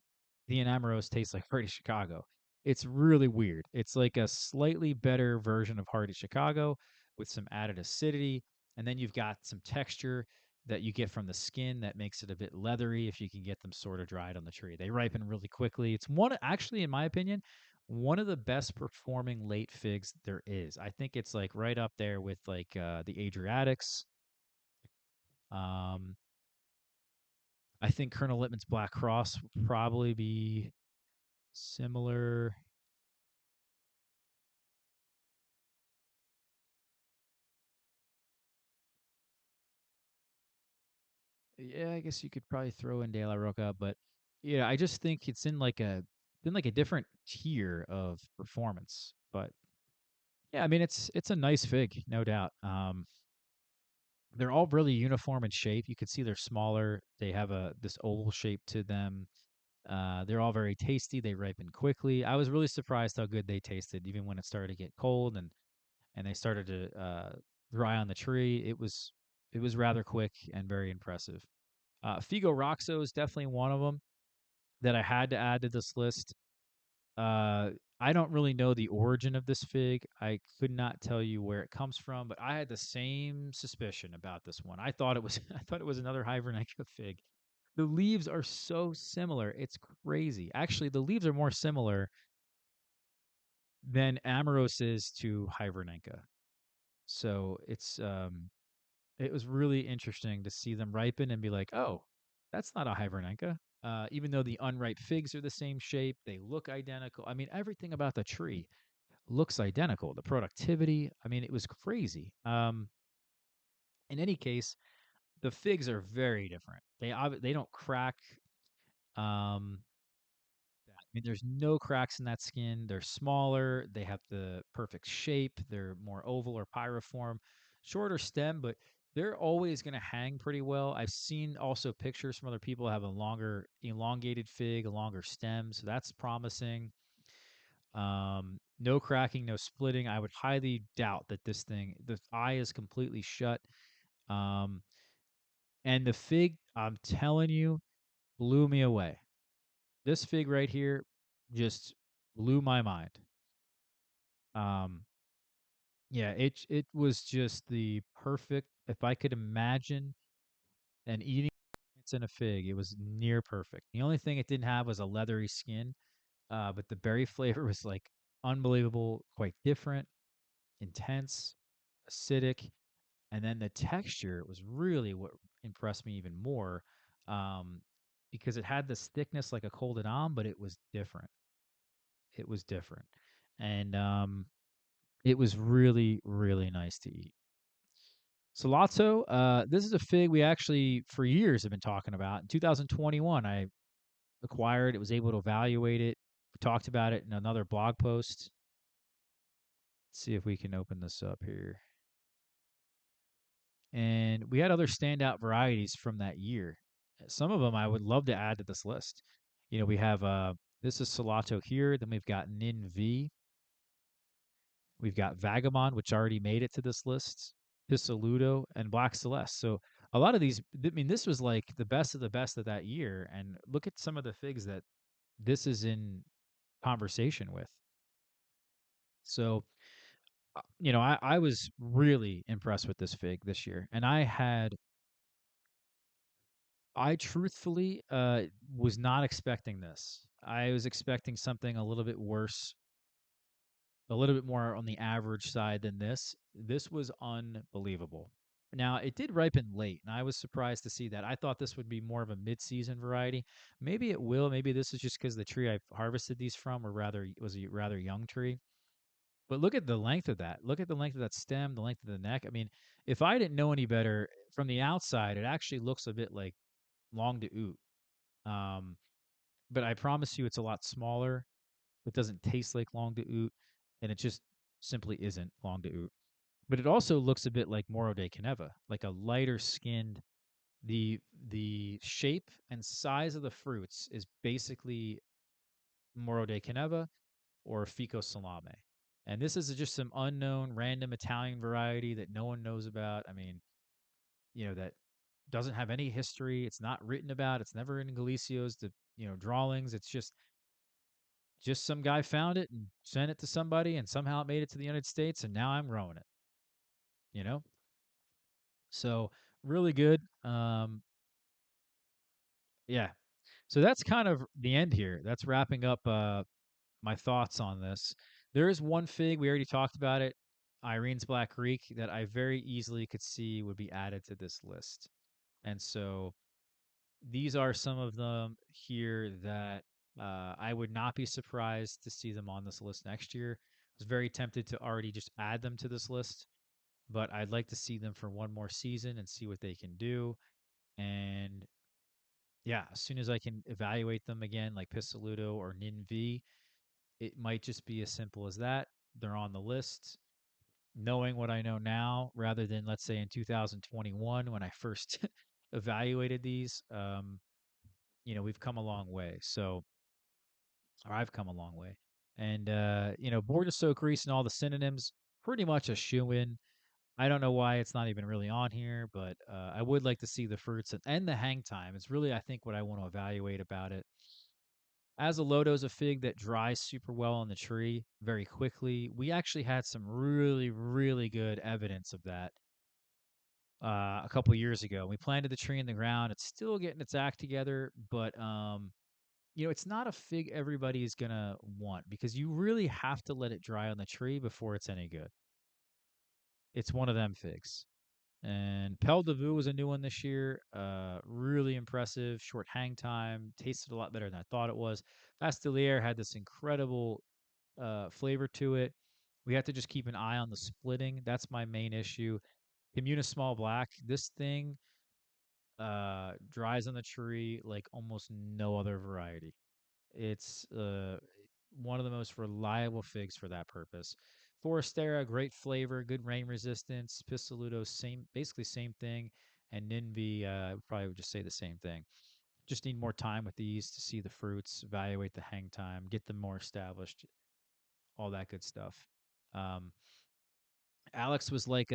the Enamoros tastes like Hearty Chicago. It's really weird. It's like a slightly better version of Hearty Chicago with some added acidity. And then you've got some texture that you get from the skin that makes it a bit leathery if you can get them sort of dried on the tree. They ripen really quickly. It's actually, in my opinion, one of the best performing late figs there is. I think it's like right up there with like the Adriatics. Um, I think Colonel Lippman's Black Cross would probably be similar. Yeah, I guess you could probably throw in De La Roca, but yeah, I just think it's in like a different tier of performance. But yeah, I mean it's a nice fig, no doubt. They're all really uniform in shape. You can see they're smaller. They have this oval shape to them. They're all very tasty. They ripen quickly. I was really surprised how good they tasted, even when it started to get cold and they started to dry on the tree. it was rather quick and very impressive. Figo Roxo is definitely one of them that I had to add to this list. Uh, I don't really know the origin of this fig. I could not tell you where it comes from, but I had the same suspicion about this one. I thought it was I thought it was another Hibernica fig. The leaves are so similar. It's crazy. Actually, the leaves are more similar than Amoros is to Hibernica. So it was really interesting to see them ripen and be like, oh, that's not a Hibernica. Even though the unripe figs are the same shape, they look identical. I mean, everything about the tree looks identical. The productivity, I mean, it was crazy. In any case, the figs are very different. They don't crack. Um, I mean, there's no cracks in that skin. They're smaller. They have the perfect shape. They're more oval or pyriform, shorter stem, but they're always going to hang pretty well. I've seen also pictures from other people have a longer, elongated fig, a longer stem, so that's promising. No cracking, no splitting. I would highly doubt that the eye is completely shut. Um, and the fig, I'm telling you, blew me away. This fig right here just blew my mind. Um, yeah, it was just the perfect. If I could imagine an eating experience in a fig, it was near perfect. The only thing it didn't have was a leathery skin, but the berry flavor was like unbelievable, quite different, intense, acidic, and then the texture was really what impressed me even more, um, because it had this thickness like a Cold Am, but it was different. It was different, and it was really really nice to eat. Salato, this is a fig we actually for years have been talking about. In 2021, I acquired it, was able to evaluate it. We talked about it in another blog post. Let's see if we can open this up here. And we had other standout varieties from that year. Some of them I would love to add to this list. You know, we have this is Salato here. Then we've got Nin V. We've got Vagabond, which already made it to this list. Pisaludo and Black Celeste. So a lot of these, I mean, this was like the best of the best of that year. And look at some of the figs that this is in conversation with. So, I was really impressed with this fig this year. And I truthfully was not expecting this. I was expecting something a little bit worse, a little bit more on the average side than this. This was unbelievable. Now, it did ripen late, and I was surprised to see that. I thought this would be more of a mid-season variety. Maybe it will. Maybe this is just because the tree I've harvested these from, or rather, was a rather young tree. But look at the length of that. Look at the length of that stem, the length of the neck. I mean, if I didn't know any better, from the outside, it actually looks a bit like long to oot. Um, but I promise you, it's a lot smaller. It doesn't taste like long to oot, and it just simply isn't long to oot. But it also looks a bit like Moro de Caneva, like a lighter skinned. The shape and size of the fruits is basically Moro de Caneva or Fico Salame. And this is just some unknown random Italian variety that no one knows about. I mean, that doesn't have any history. It's not written about. It's never in Galicio's drawings. It's just some guy found it and sent it to somebody, and somehow it made it to the United States, and now I'm growing it. You know, so really good. Yeah. So that's kind of the end here. That's wrapping up my thoughts on this. There is one fig we already talked about it, Irene's Black Creek, that I very easily could see would be added to this list, and so these are some of them here that I would not be surprised to see them on this list next year. I was very tempted to already just add them to this list, but I'd like to see them for one more season and see what they can do. And yeah, as soon as I can evaluate them again, like Pisaludo or Ninvi, it might just be as simple as that. They're on the list. Knowing what I know now, rather than let's say in 2021 when I first evaluated these, we've come a long way. So, or I've come a long way. And Border Soak Grease and all the synonyms, pretty much a shoe in. I don't know why it's not even really on here, but I would like to see the fruits and the hang time. It's really, I think, what I want to evaluate about it. As a loto is a fig that dries super well on the tree very quickly. We actually had some really, really good evidence of that a couple years ago. We planted the tree in the ground. It's still getting its act together, but it's not a fig everybody's gonna want because you really have to let it dry on the tree before it's any good. It's one of them figs. And Pelle de Vue was a new one this year. Really impressive, short hang time, tasted a lot better than I thought it was. Bastilier had this incredible flavor to it. We have to just keep an eye on the splitting. That's my main issue. Communis Small Black, this thing dries on the tree like almost no other variety. It's one of the most reliable figs for that purpose. Forastera, great flavor, good rain resistance. Pistoluto, same, basically same thing. And Ninvi, I probably would just say the same thing. Just need more time with these to see the fruits, evaluate the hang time, get them more established, all that good stuff. Um, Alex was like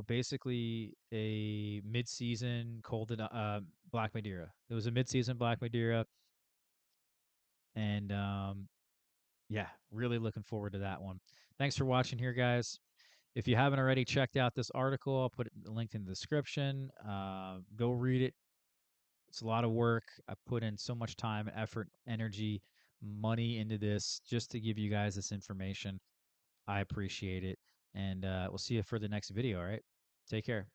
basically a mid-season cold Black Madeira. It was a mid-season Black Madeira, and yeah, really looking forward to that one. Thanks for watching here, guys. If you haven't already checked out this article, I'll put it linked in the description. Go read it. It's a lot of work. I put in so much time, effort, energy, money into this just to give you guys this information. I appreciate it. And we'll see you for the next video. All right. Take care.